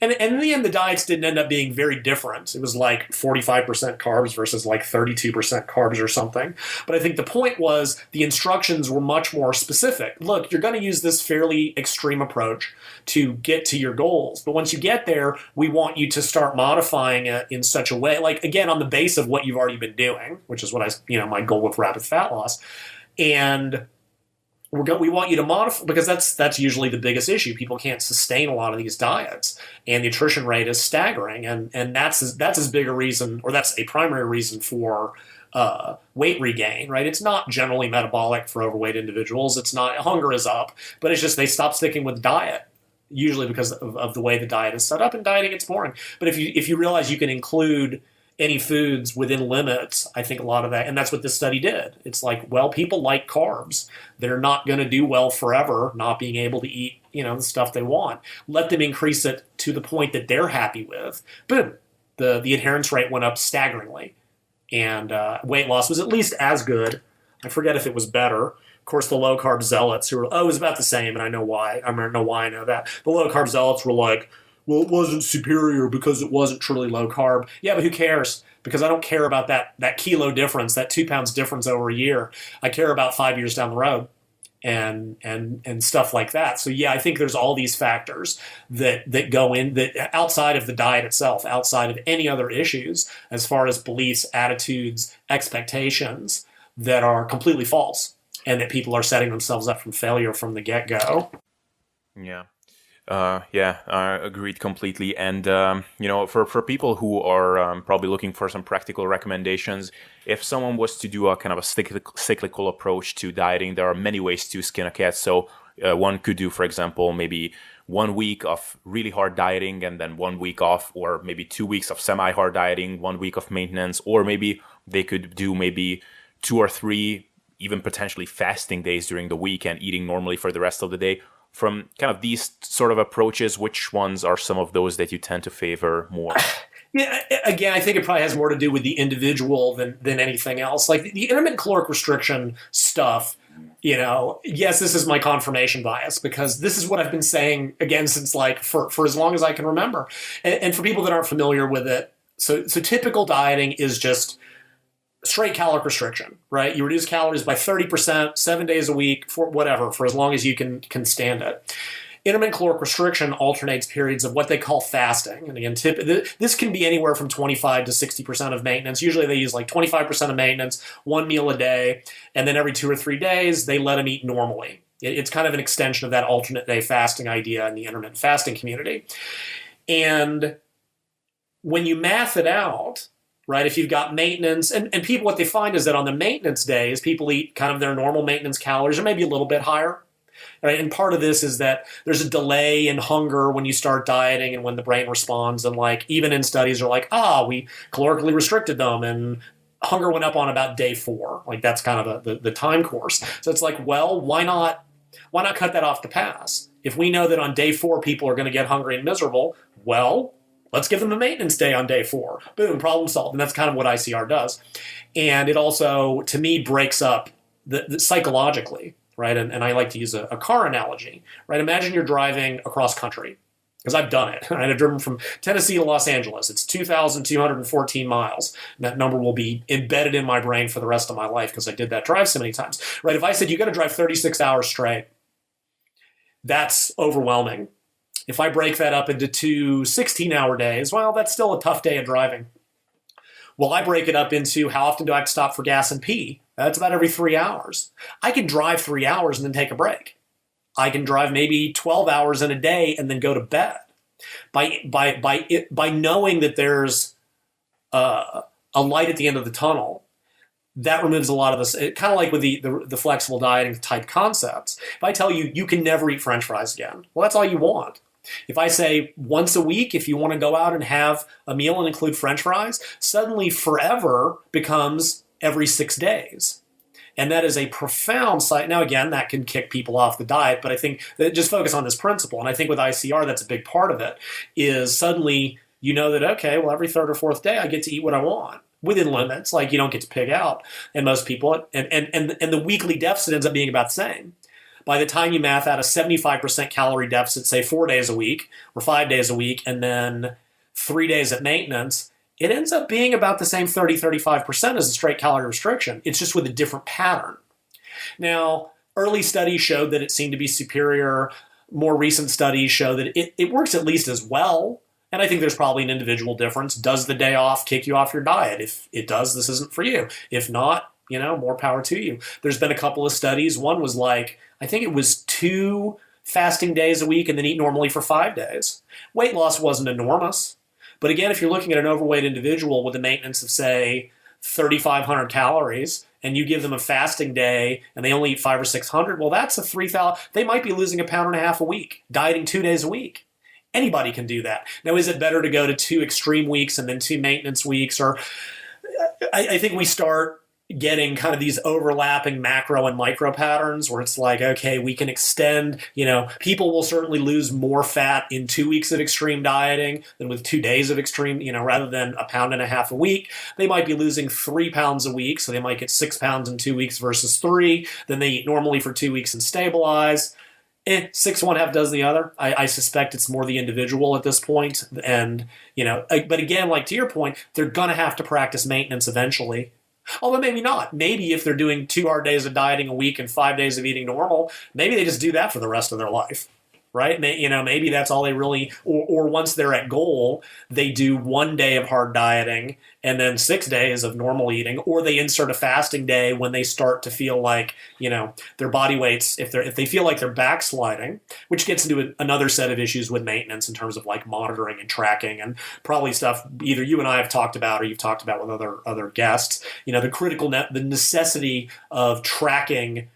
And in the end, the diets didn't end up being very different. It was like 45% carbs versus like 32% carbs or something. But I think the point was the instructions were much more specific. Look, you're going to use this fairly extreme approach to get to your goals. But once you get there, we want you to start modifying it in such a way, like, again, on the base of what you've already been doing, which is what my goal with rapid fat loss. And we want you to modify, because that's usually the biggest issue. People can't sustain a lot of these diets, and the attrition rate is staggering, and that's as big a reason, or that's a primary reason for weight regain, right? It's not generally metabolic for overweight individuals. It's not, hunger is up, but it's just they stop sticking with diet, usually because of the way the diet is set up, and dieting gets boring. But if you realize you can include any foods within limits, I think a lot of that, and that's what this study did. It's like, well, people like carbs. They're not going to do well forever, not being able to eat, the stuff they want. Let them increase it to the point that they're happy with. Boom. The adherence rate went up staggeringly. And weight loss was at least as good. I forget if it was better. Of course, the low-carb zealots who were, it was about the same, and I know why. I know that. The low-carb zealots were like, well, it wasn't superior because it wasn't truly low carb. Yeah, but who cares? Because I don't care about that kilo difference, that 2 pounds difference over a year. I care about 5 years down the road and stuff like that. So yeah, I think there's all these factors that go in, that outside of the diet itself, outside of any other issues, as far as beliefs, attitudes, expectations, that are completely false, and that people are setting themselves up for failure from the get-go. Yeah. Agreed completely. And, for people who are probably looking for some practical recommendations, if someone was to do a kind of a cyclical approach to dieting, there are many ways to skin a cat. So one could do, for example, maybe 1 week of really hard dieting and then 1 week off, or maybe 2 weeks of semi-hard dieting, 1 week of maintenance, or maybe they could do maybe 2 or 3, even potentially fasting days during the week and eating normally for the rest of the day. From kind of these sort of approaches, which ones are some of those that you tend to favor more? Yeah, again, I think it probably has more to do with the individual than anything else. Like the intermittent caloric restriction stuff, yes, this is my confirmation bias, because this is what I've been saying, again, since like for as long as I can remember. And for people that aren't familiar with it, so typical dieting is just straight caloric restriction, right? You reduce calories by 30%, 7 days a week, for as long as you can stand it. Intermittent caloric restriction alternates periods of what they call fasting. And again, this can be anywhere from 25 to 60% of maintenance. Usually they use like 25% of maintenance, 1 meal a day, and then every 2 or 3 days, they let them eat normally. It's kind of an extension of that alternate day fasting idea in the intermittent fasting community. And when you math it out, right, if you've got maintenance, and people, what they find is that on the maintenance days, people eat kind of their normal maintenance calories, or maybe a little bit higher. Right? And part of this is that there's a delay in hunger when you start dieting and when the brain responds. And like, even in studies are like, we calorically restricted them and hunger went up on about day 4. Like that's kind of the time course. So it's like, well, why not cut that off the pass? If we know that on day 4 people are going to get hungry and miserable, well, Let's give them a maintenance day on day 4. Boom, problem solved. And that's kind of what ICR does. And it also, to me, breaks up the psychologically, right? And I like to use a car analogy, right? Imagine you're driving across country, because I've done it. Right? I've driven from Tennessee to Los Angeles. It's 2,214 miles. And that number will be embedded in my brain for the rest of my life because I did that drive so many times, right? If I said you got to drive 36 hours straight, that's overwhelming. If I break that up into 2 16-hour days, well, that's still a tough day of driving. Well, I break it up into how often do I have to stop for gas and pee? That's about every 3 hours. I can drive 3 hours and then take a break. I can drive maybe 12 hours in a day and then go to bed. By knowing that there's a light at the end of the tunnel, that removes a lot of this. Kind of like with the flexible dieting type concepts. If I tell you you can never eat French fries again, well, that's all you want. If I say once a week, if you want to go out and have a meal and include French fries, suddenly forever becomes every 6 days. And that is a profound sight. Now, again, that can kick people off the diet, but I think that just focus on this principle. And I think with ICR, that's a big part of it, is suddenly you know that, okay, well, every 3rd or 4th day, I get to eat what I want within limits. Like you don't get to pig out. And most people, and the weekly deficit ends up being about the same. By the time you math out a 75% calorie deficit, say 4 days a week or 5 days a week, and then 3 days at maintenance, it ends up being about the same 30-35% as a straight calorie restriction. It's just with a different pattern. Now, early studies showed that it seemed to be superior. More recent studies show that it works at least as well. And I think there's probably an individual difference. Does the day off kick you off your diet? If it does, this isn't for you. If not, more power to you. There's been a couple of studies. One was like, I think it was 2 fasting days a week and then eat normally for 5 days. Weight loss wasn't enormous. But again, if you're looking at an overweight individual with a maintenance of, say, 3,500 calories, and you give them a fasting day and they only eat 500 or 600, well, that's a 3,000. They might be losing 1.5 pounds a week, dieting 2 days a week. Anybody can do that. Now, is it better to go to 2 extreme weeks and then 2 maintenance weeks? Or I think we start getting kind of these overlapping macro and micro patterns where it's like, okay, we can extend, people will certainly lose more fat in 2 weeks of extreme dieting than with 2 days of extreme, rather than 1.5 pounds a week. They might be losing 3 pounds a week, so they might get 6 pounds in 2 weeks versus 3. Then they eat normally for 2 weeks and stabilize. 6 one, half does the other. I suspect it's more the individual at this point. And, but again, like to your point, they're going to have to practice maintenance eventually. Although maybe not. Maybe if they're doing 2 hard days of dieting a week and 5 days of eating normal, maybe they just do that for the rest of their life, right? Maybe that's all they really, or once they're at goal, they do 1 day of hard dieting and then 6 days of normal eating, or they insert a fasting day when they start to feel like, their body weights, if they feel like they're backsliding, which gets into another set of issues with maintenance in terms of like monitoring and tracking and probably stuff either you and I have talked about or you've talked about with other guests, the necessity of tracking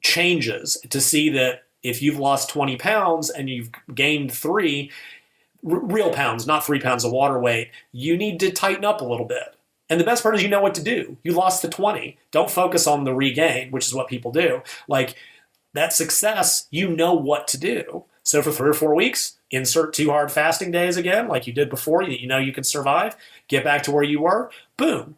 changes to see that if you've lost 20 pounds and you've gained 3 real pounds, not 3 pounds of water weight, you need to tighten up a little bit. And the best part is you know what to do. You lost the 20. Don't focus on the regain, which is what people do. Like that success, you know what to do. So for 3 or 4 weeks, insert 2 hard fasting days again, like you did before, you know you can survive, get back to where you were, boom.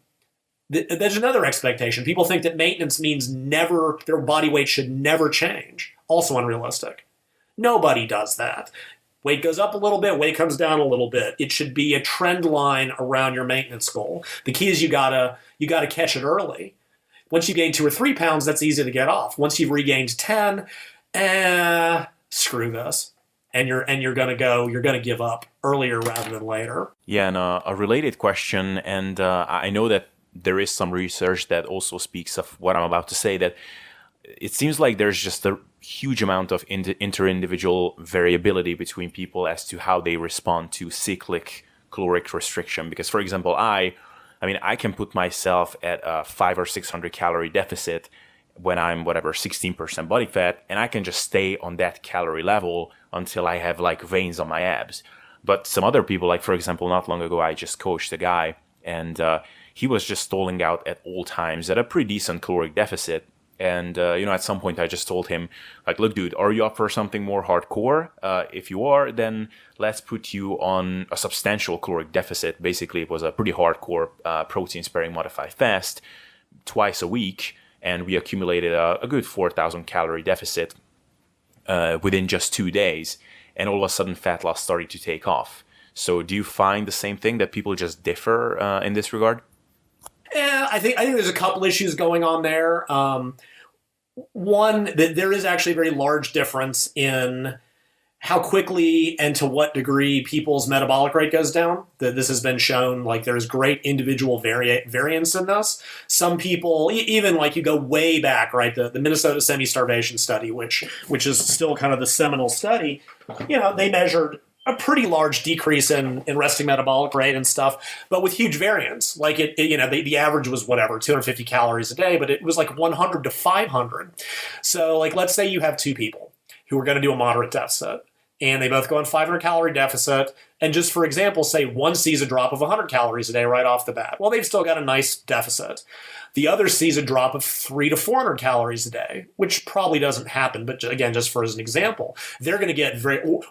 There's another expectation. People think that maintenance means their body weight should never change. Also unrealistic. Nobody does that. Weight goes up a little bit, weight comes down a little bit. It should be a trend line around your maintenance goal. The key is you gotta catch it early. Once you gain 2 or 3 pounds, that's easy to get off. Once you've regained 10, screw this. And you're gonna give up earlier rather than later. Yeah, and a related question, and I know that there is some research that also speaks of what I'm about to say, that it seems like there's just a huge amount of inter-individual variability between people as to how they respond to cyclic caloric restriction. Because, for example, I can put myself at a 500 or 600 calorie deficit when I'm 16% body fat, and I can just stay on that calorie level until I have like veins on my abs. But some other people, like for example, not long ago, I just coached a guy, and he was just stalling out at all times at a pretty decent caloric deficit. And, at some point I just told him, like, look, dude, are you up for something more hardcore? If you are, then let's put you on a substantial caloric deficit. Basically, it was a pretty hardcore protein-sparing modified fast twice a week. And we accumulated a good 4,000 calorie deficit within just 2 days. And all of a sudden, fat loss started to take off. So do you find the same thing, that people just differ in this regard? Yeah, I think there's a couple issues going on there. One, that there is actually a very large difference in how quickly and to what degree people's metabolic rate goes down. That this has been shown, like there's great individual variance in this. Some people, even like you go way back, right? The Minnesota semi-starvation study, which is still kind of the seminal study, they measured a pretty large decrease in resting metabolic rate and stuff, but with huge variance. Like the average was 250 calories a day, but it was like 100 to 500. So like, let's say you have two people who are going to do a moderate deficit, and they both go on 500 calorie deficit. And just for example, say one sees a drop of 100 calories a day right off the bat. Well, they've still got a nice deficit. The other sees a drop of 300 to 400 calories a day, which probably doesn't happen, but again, just for as an example, they're going to get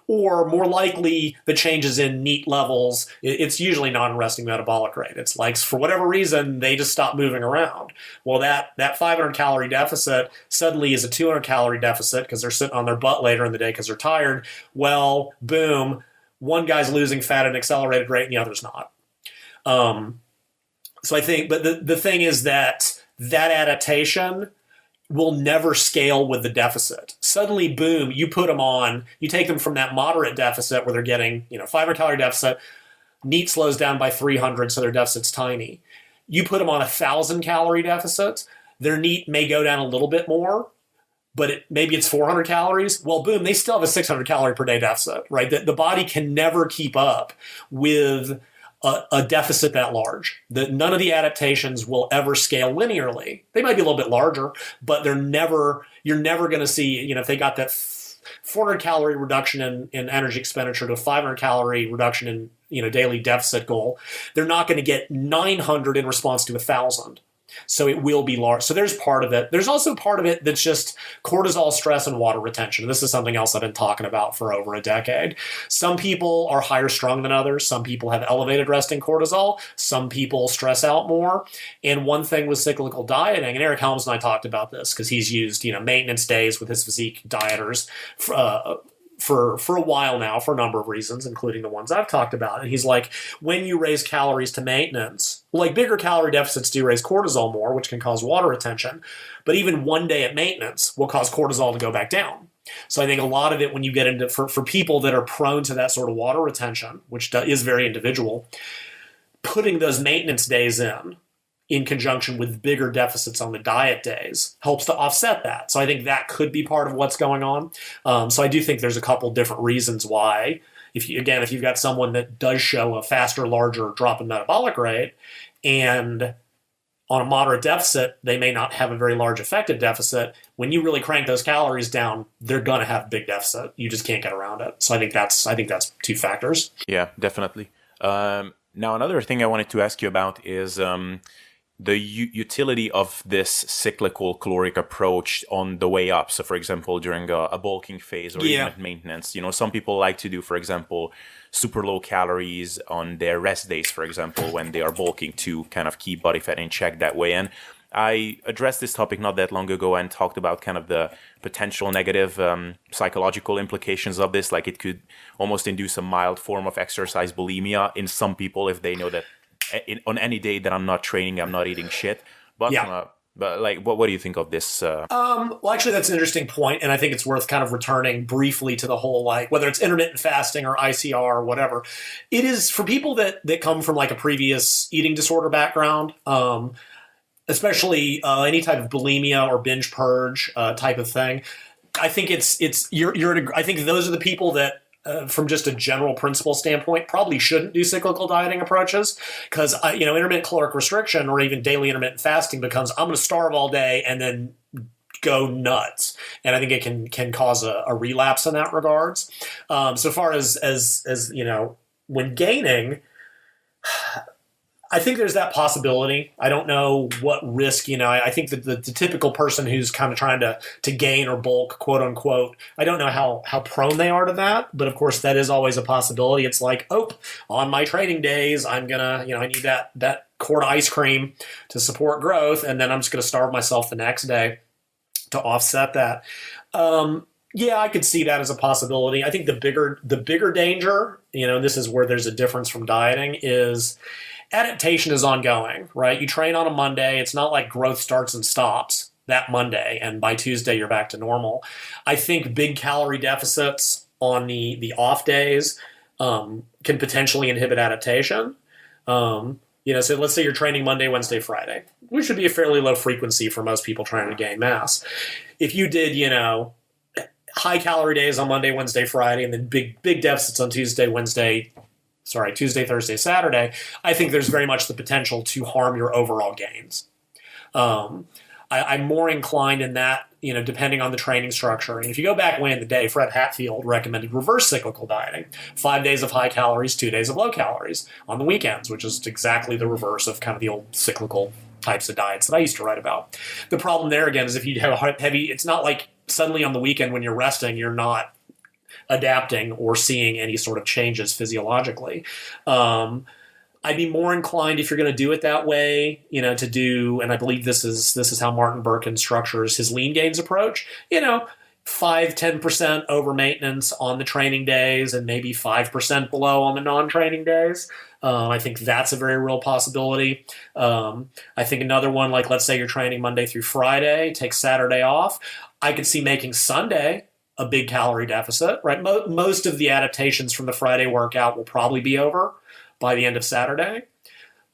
or more likely the changes in NEAT levels. It's usually not in resting metabolic rate. It's like, for whatever reason, they just stop moving around. Well, that 500 calorie deficit suddenly is a 200 calorie deficit because they're sitting on their butt later in the day because they're tired. Well, boom, one guy's losing fat at an accelerated rate and the other's not. So I think, but the thing is that adaptation will never scale with the deficit. Suddenly, boom, you put them on, you take them from that moderate deficit where they're getting, 500 calorie deficit, NEAT slows down by 300, so their deficit's tiny. You put them on 1,000 calorie deficit, their NEAT may go down a little bit more, but maybe it's 400 calories. Well, boom, they still have a 600 calorie per day deficit, right? The body can never keep up with a deficit that large. None of the adaptations will ever scale linearly. They might be a little bit larger, but you're never going to see, if they got that 400 calorie reduction in energy expenditure to a 500 calorie reduction in, daily deficit goal, they're not going to get 900 in response to 1,000. So it will be large. So there's part of it. There's also part of it that's just cortisol, stress, and water retention. This is something else I've been talking about for over a decade. Some people are higher strung than others. Some people have elevated resting cortisol. Some people stress out more. And one thing with cyclical dieting, and Eric Helms and I talked about this because he's used, maintenance days with his physique dieters for a while now for a number of reasons, including the ones I've talked about. And he's like, when you raise calories to maintenance, like bigger calorie deficits do raise cortisol more, which can cause water retention. But even one day at maintenance will cause cortisol to go back down. So I think a lot of it, when you get into, for people that are prone to that sort of water retention, which is very individual, putting those maintenance days in conjunction with bigger deficits on the diet days helps to offset that. So I think that could be part of what's going on. So I do think there's a couple different reasons why, if you've got someone that does show a faster, larger drop in metabolic rate, and on a moderate deficit, they may not have a very large effective deficit. When you really crank those calories down, they're going to have a big deficit. You just can't get around it. So I think that's two factors. Yeah, definitely. Now, another thing I wanted to ask you about is the utility of this cyclical caloric approach on the way up. So, for example, during a bulking phase or even at maintenance, some people like to do, for example, super low calories on their rest days, for example, when they are bulking to kind of keep body fat in check that way. And I addressed this topic not that long ago and talked about kind of the potential negative psychological implications of this. Like it could almost induce a mild form of exercise bulimia in some people if they know that on any day that I'm not training, I'm not eating shit. But what do you think of this? Well, actually, that's an interesting point, and I think it's worth kind of returning briefly to the whole, like, whether it's intermittent fasting or ICR or whatever. It is for people that come from like a previous eating disorder background, especially any type of bulimia or binge purge type of thing. I think I think those are the people that, from just a general principle standpoint, probably shouldn't do cyclical dieting approaches because, intermittent caloric restriction or even daily intermittent fasting becomes, I'm going to starve all day and then go nuts. And I think it can cause a relapse in that regards. So far as when gaining, I think there's that possibility. I don't know what risk, I think that the typical person who's kind of trying to gain or bulk, quote unquote, I don't know how prone they are to that. But of course, that is always a possibility. It's like, oh, on my training days, I'm going to, I need that quart of ice cream to support growth. And then I'm just going to starve myself the next day to offset that. Yeah, I could see that as a possibility. I think the bigger danger, this is where there's a difference from dieting, is adaptation is ongoing, right? You train on a Monday. It's not like growth starts and stops that Monday, and by Tuesday you're back to normal. I think big calorie deficits on the off days can potentially inhibit adaptation. So let's say you're training Monday, Wednesday, Friday, which would be a fairly low frequency for most people trying to gain mass. If you did, high calorie days on Monday, Wednesday, Friday, and then big deficits on Tuesday, Thursday, Saturday, I think there's very much the potential to harm your overall gains. I'm more inclined in that, depending on the training structure. And if you go back way in the day, Fred Hatfield recommended reverse cyclical dieting, 5 days of high calories, 2 days of low calories on the weekends, which is exactly the reverse of kind of the old cyclical types of diets that I used to write about. The problem there, again, is if you have a heavy, it's not like suddenly on the weekend when you're resting, you're not adapting or seeing any sort of changes physiologically. I'd be more inclined, if you're going to do it that way, to do, and I believe this is how Martin Birkin structures his lean gains approach, 5-10% over maintenance on the training days and maybe 5% below on the non-training days. I think that's a very real possibility. I think another one, like let's say you're training Monday through Friday, take Saturday off. I could see making Sunday a big calorie deficit, right? Most of the adaptations from the Friday workout will probably be over by the end of Saturday.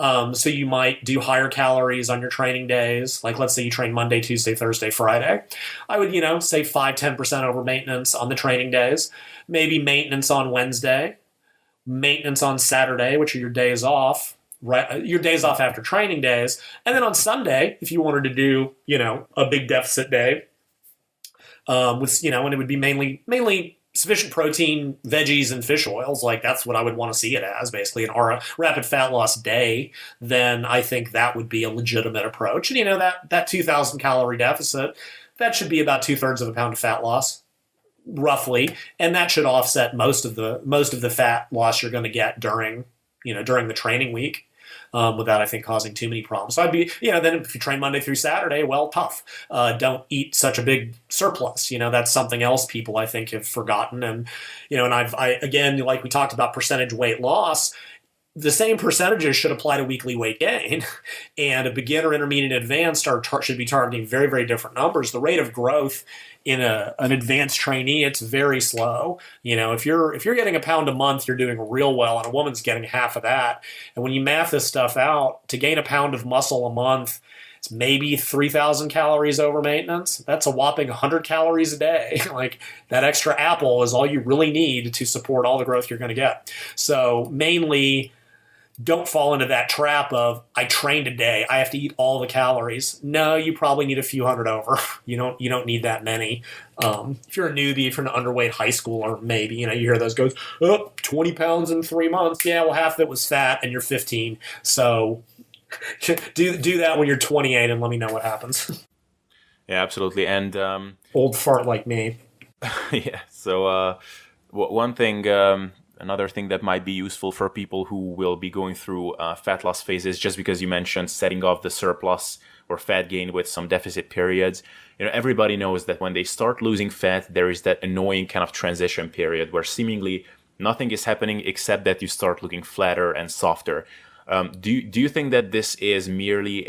So you might do higher calories on your training days. Like let's say you train Monday, Tuesday, Thursday, Friday. I would, say 5-10% over maintenance on the training days, maybe maintenance on Wednesday, maintenance on Saturday, which are your days off, right? Your days off after training days. And then on Sunday, if you wanted to do, a big deficit day, and it would be mainly sufficient protein, veggies, and fish oils, like that's what I would want to see it as, basically, a rapid fat loss day, then I think that would be a legitimate approach. And that 2,000 calorie deficit, that should be about 2/3 of a pound of fat loss, roughly, and that should offset most of the fat loss you're going to get during the training week. Without, I think, causing too many problems. So I'd be, then if you train Monday through Saturday, well, tough. Don't eat such a big surplus. That's something else people, I think, have forgotten. And, and again, like we talked about percentage weight loss, the same percentages should apply to weekly weight gain. And a beginner, intermediate, and advanced should be targeting very, very different numbers. The rate of growth in an advanced trainee, it's very slow. If you're getting a pound a month, you're doing real well, and a woman's getting half of that. And when you math this stuff out, to gain a pound of muscle a month, it's maybe 3,000 calories over maintenance. That's a whopping 100 calories a day. Like that extra apple is all you really need to support all the growth you're going to get. So mainly, don't fall into that trap of, I trained a day, I have to eat all the calories. No, you probably need a few hundred over. You don't need that many. If you're a newbie, if you're an underweight high schooler, maybe, you hear those goes, 20 pounds in 3 months. Yeah, well, half of it was fat and you're 15. So do that when you're 28 and let me know what happens. Yeah, absolutely. And old fart like me. Yeah. So one thing, another thing that might be useful for people who will be going through fat loss phases, just because you mentioned setting off the surplus or fat gain with some deficit periods. Everybody knows that when they start losing fat, there is that annoying kind of transition period where seemingly nothing is happening except that you start looking flatter and softer. Do you think that this is merely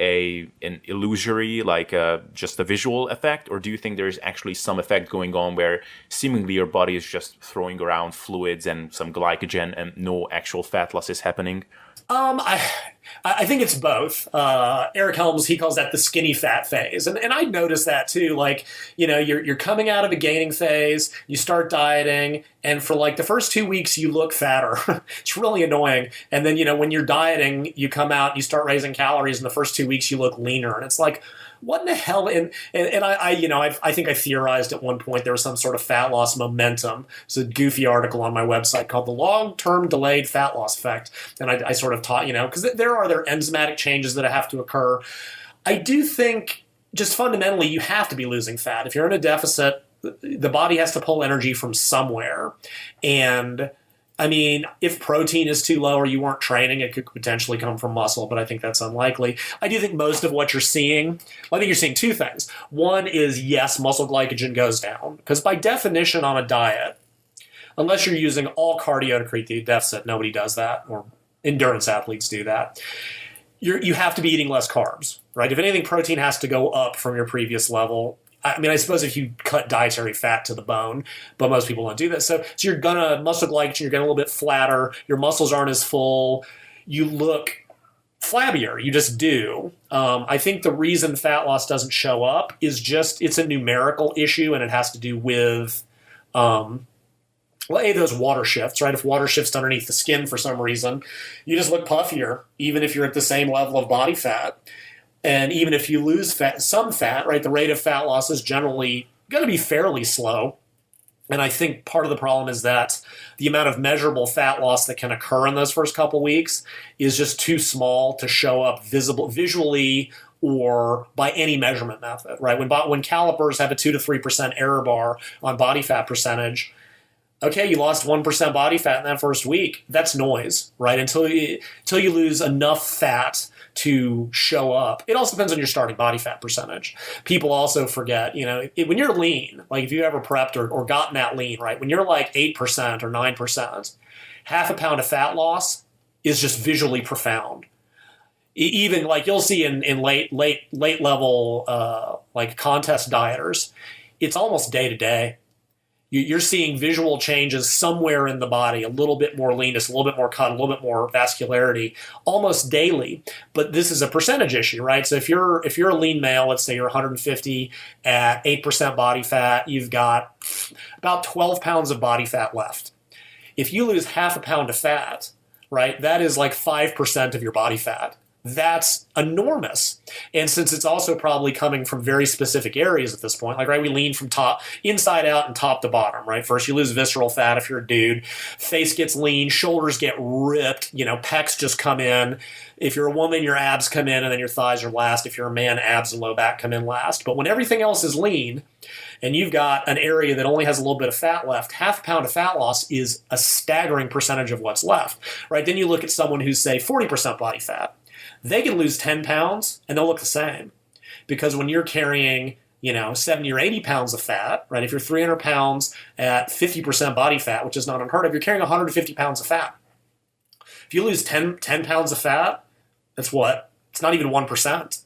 an illusory, like just a visual effect, or do you think there is actually some effect going on where seemingly your body is just throwing around fluids and some glycogen and no actual fat loss is happening? I think it's both. Eric Helms, he calls that the skinny fat phase. And I noticed that too. Like, you're coming out of a gaining phase, you start dieting, and for like the first 2 weeks, you look fatter. It's really annoying. And then, when you're dieting, you come out, you start raising calories, and the first 2 weeks, you look leaner. And it's like, what in the hell? And I think I theorized at one point there was some sort of fat loss momentum. It's a goofy article on my website called The Long-Term Delayed Fat Loss Effect. And I sort of taught, because there are there enzymatic changes that have to occur. I do think just fundamentally you have to be losing fat. If you're in a deficit, the body has to pull energy from somewhere. And I mean, if protein is too low or you weren't training, it could potentially come from muscle, but I think that's unlikely. I do think most of what you're seeing, I think you're seeing two things. One is, yes, muscle glycogen goes down, because by definition on a diet, unless you're using all cardio to create the deficit, nobody does that, or endurance athletes do that. You have to be eating less carbs, right? If anything, protein has to go up from your previous level. I mean, I suppose if you cut dietary fat to the bone, but most people don't do that. So you're gonna muscle glycogen, you're getting a little bit flatter, your muscles aren't as full, you look flabbier, you just do. I think the reason fat loss doesn't show up is just, it's a numerical issue, and it has to do with, those water shifts, right? If water shifts underneath the skin for some reason, you just look puffier, even if you're at the same level of body fat. And even if you lose some fat, right, the rate of fat loss is generally going to be fairly slow. And I think part of the problem is that the amount of measurable fat loss that can occur in those first couple weeks is just too small to show up visually or by any measurement method, right? When calipers have a 2 to 3% error bar on body fat percentage, okay, you lost 1% body fat in that first week. That's noise, right? Until you lose enough fat to show up. It also depends on your starting body fat percentage. People also forget, when you're lean, like if you ever prepped or gotten that lean, right? When you're like 8% or 9%, half a pound of fat loss is just visually profound. Even like you'll see in late level like contest dieters, it's almost day to day. You're seeing visual changes somewhere in the body, a little bit more leanness, a little bit more cut, a little bit more vascularity, almost daily. But this is a percentage issue, right? So if you're a lean male, let's say you're 150 at 8% body fat, you've got about 12 pounds of body fat left. If you lose half a pound of fat, right, that is like 5% of your body fat. That's enormous. And since it's also probably coming from very specific areas at this point, like, right, we lean from inside out and top to bottom, right? First, you lose visceral fat if you're a dude. Face gets lean, shoulders get ripped, pecs just come in. If you're a woman, your abs come in, and then your thighs are last. If you're a man, abs and low back come in last. But when everything else is lean, and you've got an area that only has a little bit of fat left, half a pound of fat loss is a staggering percentage of what's left, right? Then you look at someone who's, say, 40% body fat. They can lose 10 pounds and they'll look the same, because when you're carrying, 70 or 80 pounds of fat, right? If you're 300 pounds at 50% body fat, which is not unheard of, you're carrying 150 pounds of fat. If you lose 10 pounds of fat, that's what? It's not even 1%.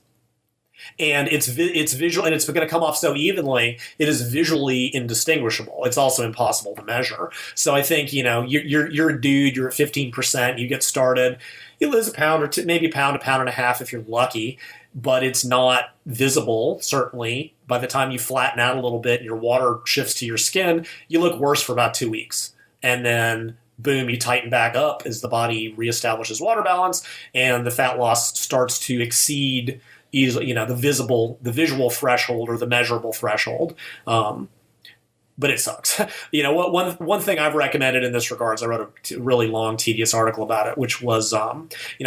And it's visual, and it's going to come off so evenly, it is visually indistinguishable. It's also impossible to measure. So I think, you're a dude, you're at 15%, you get started, you lose a pound or two, maybe a pound and a half if you're lucky, but it's not visible, certainly. By the time you flatten out a little bit and your water shifts to your skin, you look worse for about 2 weeks. And then, boom, you tighten back up as the body reestablishes water balance, and the fat loss starts to exceed easily, the visual threshold or the measurable threshold. But it sucks. One thing I've recommended in this regards, I wrote a really long, tedious article about it, which was,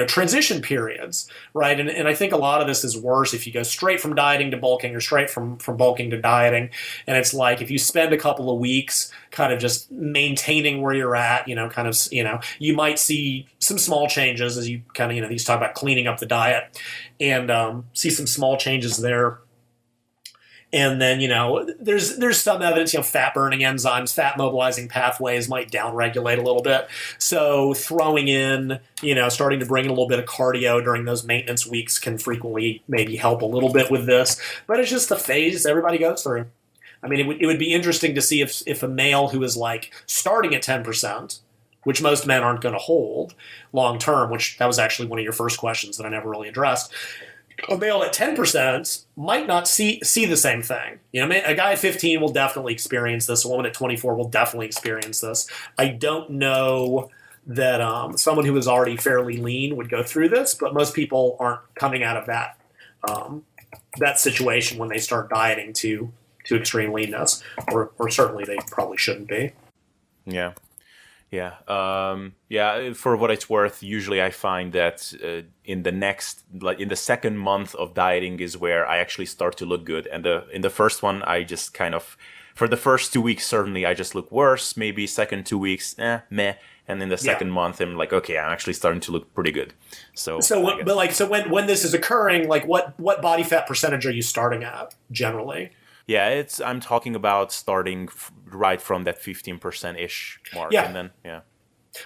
transition periods, right? And I think a lot of this is worse if you go straight from dieting to bulking or straight from bulking to dieting. And it's like, if you spend a couple of weeks kind of just maintaining where you're at, you might see some small changes as you kind of, these talk about cleaning up the diet, and see some small changes there. And then, there's some evidence, fat burning enzymes, fat mobilizing pathways might downregulate a little bit. So throwing in, starting to bring in a little bit of cardio during those maintenance weeks can frequently maybe help a little bit with this. But it's just the phase everybody goes through. I mean, it would be interesting to see if a male who is like starting at 10%, which most men aren't going to hold long term, which that was actually one of your first questions that I never really addressed. A male at 10% might not see the same thing. A guy at 15 will definitely experience this. A woman at 24 will definitely experience this. I don't know that someone who is already fairly lean would go through this, but most people aren't coming out of that situation when they start dieting to extreme leanness, or certainly they probably shouldn't be. Yeah. Yeah. Yeah. For what it's worth, usually I find that in the second month of dieting is where I actually start to look good. And in the first one, I just kind of, for the first 2 weeks, certainly I just look worse. Maybe second 2 weeks, meh. And in the second month, I'm like, okay, I'm actually starting to look pretty good. So when this is occurring, like what body fat percentage are you starting at generally? Yeah, I'm talking about starting right from that 15% ish mark, and then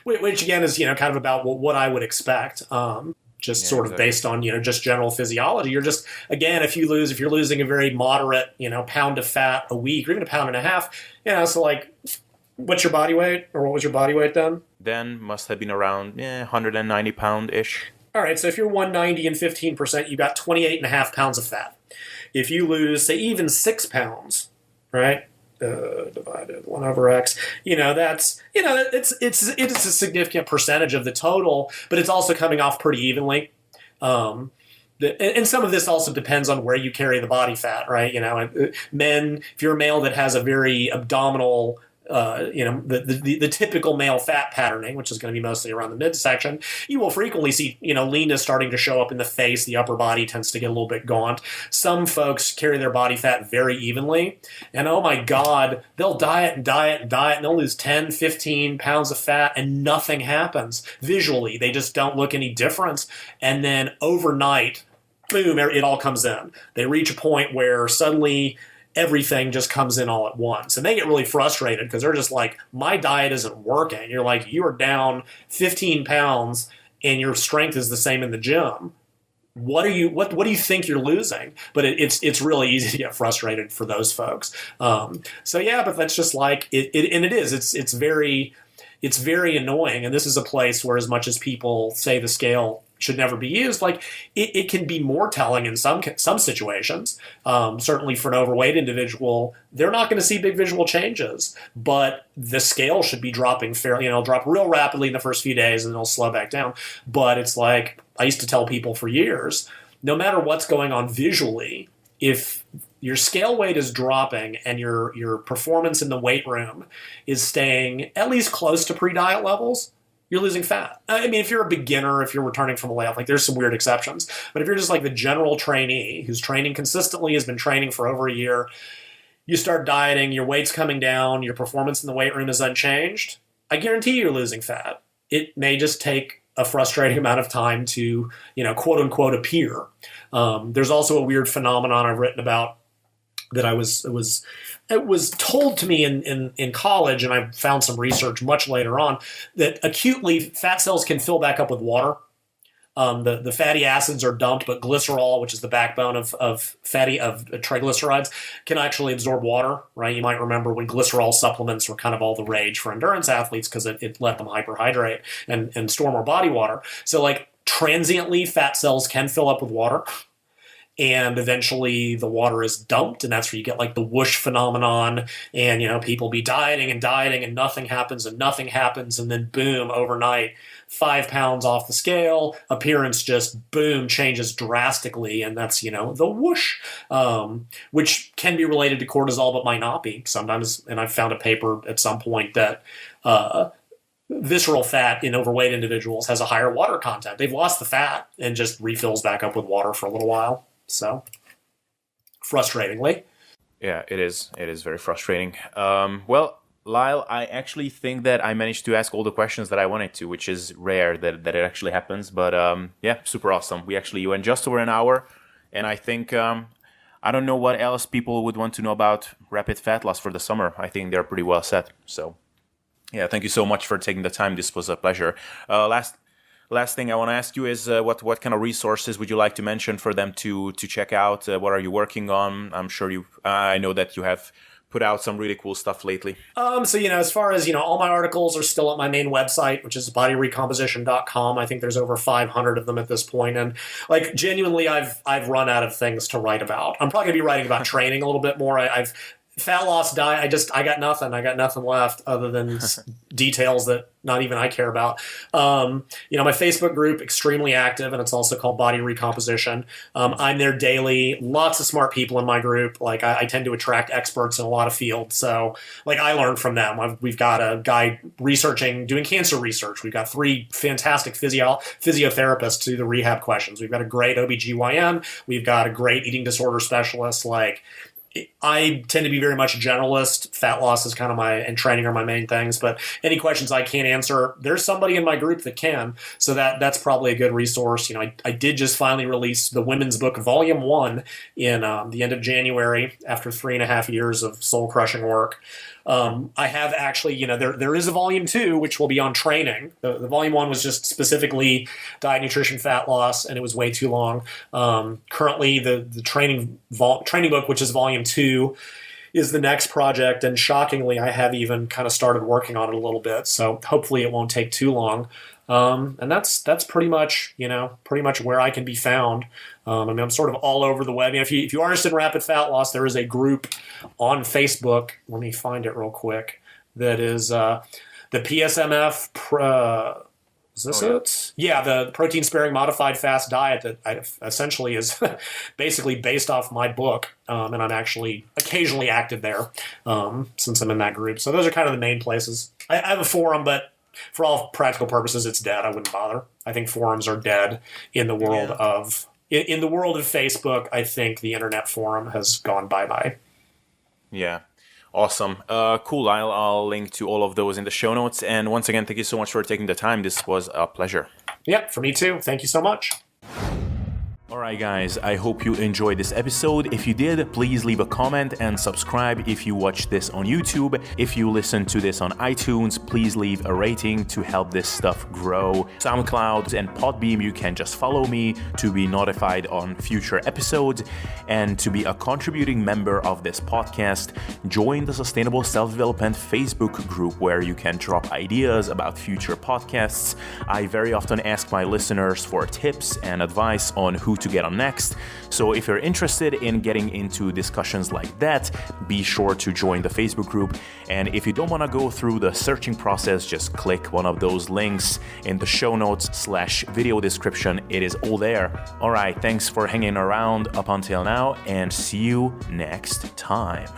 which again is kind of about what I would expect. Sort of based on just general physiology. You're just, again, if you're losing a very moderate pound of fat a week or even a pound and a half, so like, what's your body weight, or what was your body weight then? Then must have been around 190 pound ish. All right, so if you're 190 and 15%, you got 28 and a half pounds of fat. If you lose, say, even 6 pounds, right, divided 1 over X, that's, it's a significant percentage of the total, but it's also coming off pretty evenly. And some of this also depends on where you carry the body fat, right? Men, if you're a male that has a very abdominal, the typical male fat patterning, which is going to be mostly around the midsection, you will frequently see, leanness starting to show up in the face. The upper body tends to get a little bit gaunt. Some folks carry their body fat very evenly, and oh my God, they'll diet and diet and diet, and they'll lose 10, 15 pounds of fat, and nothing happens. Visually, they just don't look any different. And then overnight, boom, it all comes in. They reach a point where suddenly everything just comes in all at once. And they get really frustrated because they're just like, my diet isn't working. You're like, you are down 15 pounds and your strength is the same in the gym. What do you think you're losing? But it's really easy to get frustrated for those folks. But that's just like it and it is. It's very annoying. And this is a place where, as much as people say the scale should never be used, like it can be more telling in some situations. Certainly for an overweight individual, they're not going to see big visual changes, but the scale should be dropping fairly. It'll drop real rapidly in the first few days and then it'll slow back down. But it's like, I used to tell people for years, no matter what's going on visually, if your scale weight is dropping and your performance in the weight room is staying at least close to pre-diet levels, you're losing fat. I mean, if you're a beginner, if you're returning from a layoff, like there's some weird exceptions. But if you're just like the general trainee who's training consistently, has been training for over a year, you start dieting, your weight's coming down, your performance in the weight room is unchanged, I guarantee you're losing fat. It may just take a frustrating amount of time to, quote unquote, appear. There's also a weird phenomenon I've written about that it was told to me in college, and I found some research much later on, that acutely fat cells can fill back up with water. The fatty acids are dumped, but glycerol, which is the backbone of triglycerides, can actually absorb water, right? You might remember when glycerol supplements were kind of all the rage for endurance athletes because it let them hyperhydrate and store more body water. So like transiently, fat cells can fill up with water. And eventually the water is dumped, and that's where you get like the whoosh phenomenon, and people be dieting and nothing happens, and then boom, overnight 5 pounds off the scale, appearance just boom changes drastically, and that's the whoosh, which can be related to cortisol but might not be sometimes. And I've found a paper at some point that visceral fat in overweight individuals has a higher water content. They've lost the fat and just refills back up with water for a little while. So, frustratingly. Yeah, it is. It is very frustrating. Well, Lyle, I actually think that I managed to ask all the questions that I wanted to, which is rare that it actually happens. But super awesome. You went just over an hour. And I think, I don't know what else people would want to know about rapid fat loss for the summer. I think they're pretty well set. So, yeah, thank you so much for taking the time. This was a pleasure. Last thing I want to ask you is what kind of resources would you like to mention for them to check out? What are you working on? I'm sure I know that you have put out some really cool stuff lately. As far as, all my articles are still at my main website, which is bodyrecomposition.com. I think there's over 500 of them at this point. And genuinely, I've run out of things to write about. I'm probably going to be writing about training a little bit more. fat loss diet, I got nothing. I got nothing left other than details that not even I care about. My Facebook group, extremely active, and it's also called Body Recomposition. I'm there daily. Lots of smart people in my group. Like I tend to attract experts in a lot of fields. So like I learn from them. We've got a guy doing cancer research. We've got 3 fantastic physiotherapists to do the rehab questions. We've got a great OBGYN. We've got a great eating disorder specialist. Like, I tend to be very much a generalist. Fat loss is kind of and training are my main things, but any questions I can't answer, there's somebody in my group that can. So that's probably a good resource. I did just finally release the women's book, Volume 1, in the end of January after 3.5 years of soul crushing work. I have actually, there is a Volume 2, which will be on training. The Volume 1 was just specifically diet, nutrition, fat loss, and it was way too long. Currently, the training book, which is Volume 2, is the next project, and shockingly, I have even kind of started working on it a little bit. So hopefully, it won't take too long. And that's pretty much where I can be found. I'm sort of all over the web. If you are interested in rapid fat loss, there is a group on Facebook. Let me find it real quick. That is the PSMF. Is this it? Yeah, the protein sparing modified fast diet that essentially is basically based off my book, and I'm actually occasionally active there since I'm in that group. So those are kind of the main places. I have a forum, but for all practical purposes, it's dead. I wouldn't bother. I think forums are dead in the world of Facebook. I think the internet forum has gone bye-bye. Yeah. Awesome. Cool. I'll link to all of those in the show notes. And once again, thank you so much for taking the time. This was a pleasure. Yeah, for me too. Thank you so much. Alright guys, I hope you enjoyed this episode. If you did, please leave a comment and subscribe if you watch this on YouTube. If you listen to this on iTunes, please leave a rating to help this stuff grow. SoundCloud and Podbeam, you can just follow me to be notified on future episodes. And to be a contributing member of this podcast, join the Sustainable Self-Development Facebook group where you can drop ideas about future podcasts. I very often ask my listeners for tips and advice on who to get on next. So if you're interested in getting into discussions like that, be sure to join the Facebook group. And if you don't want to go through the searching process, just click one of those links in the show notes / video description. It is all there. All right, thanks for hanging around up until now, and see you next time.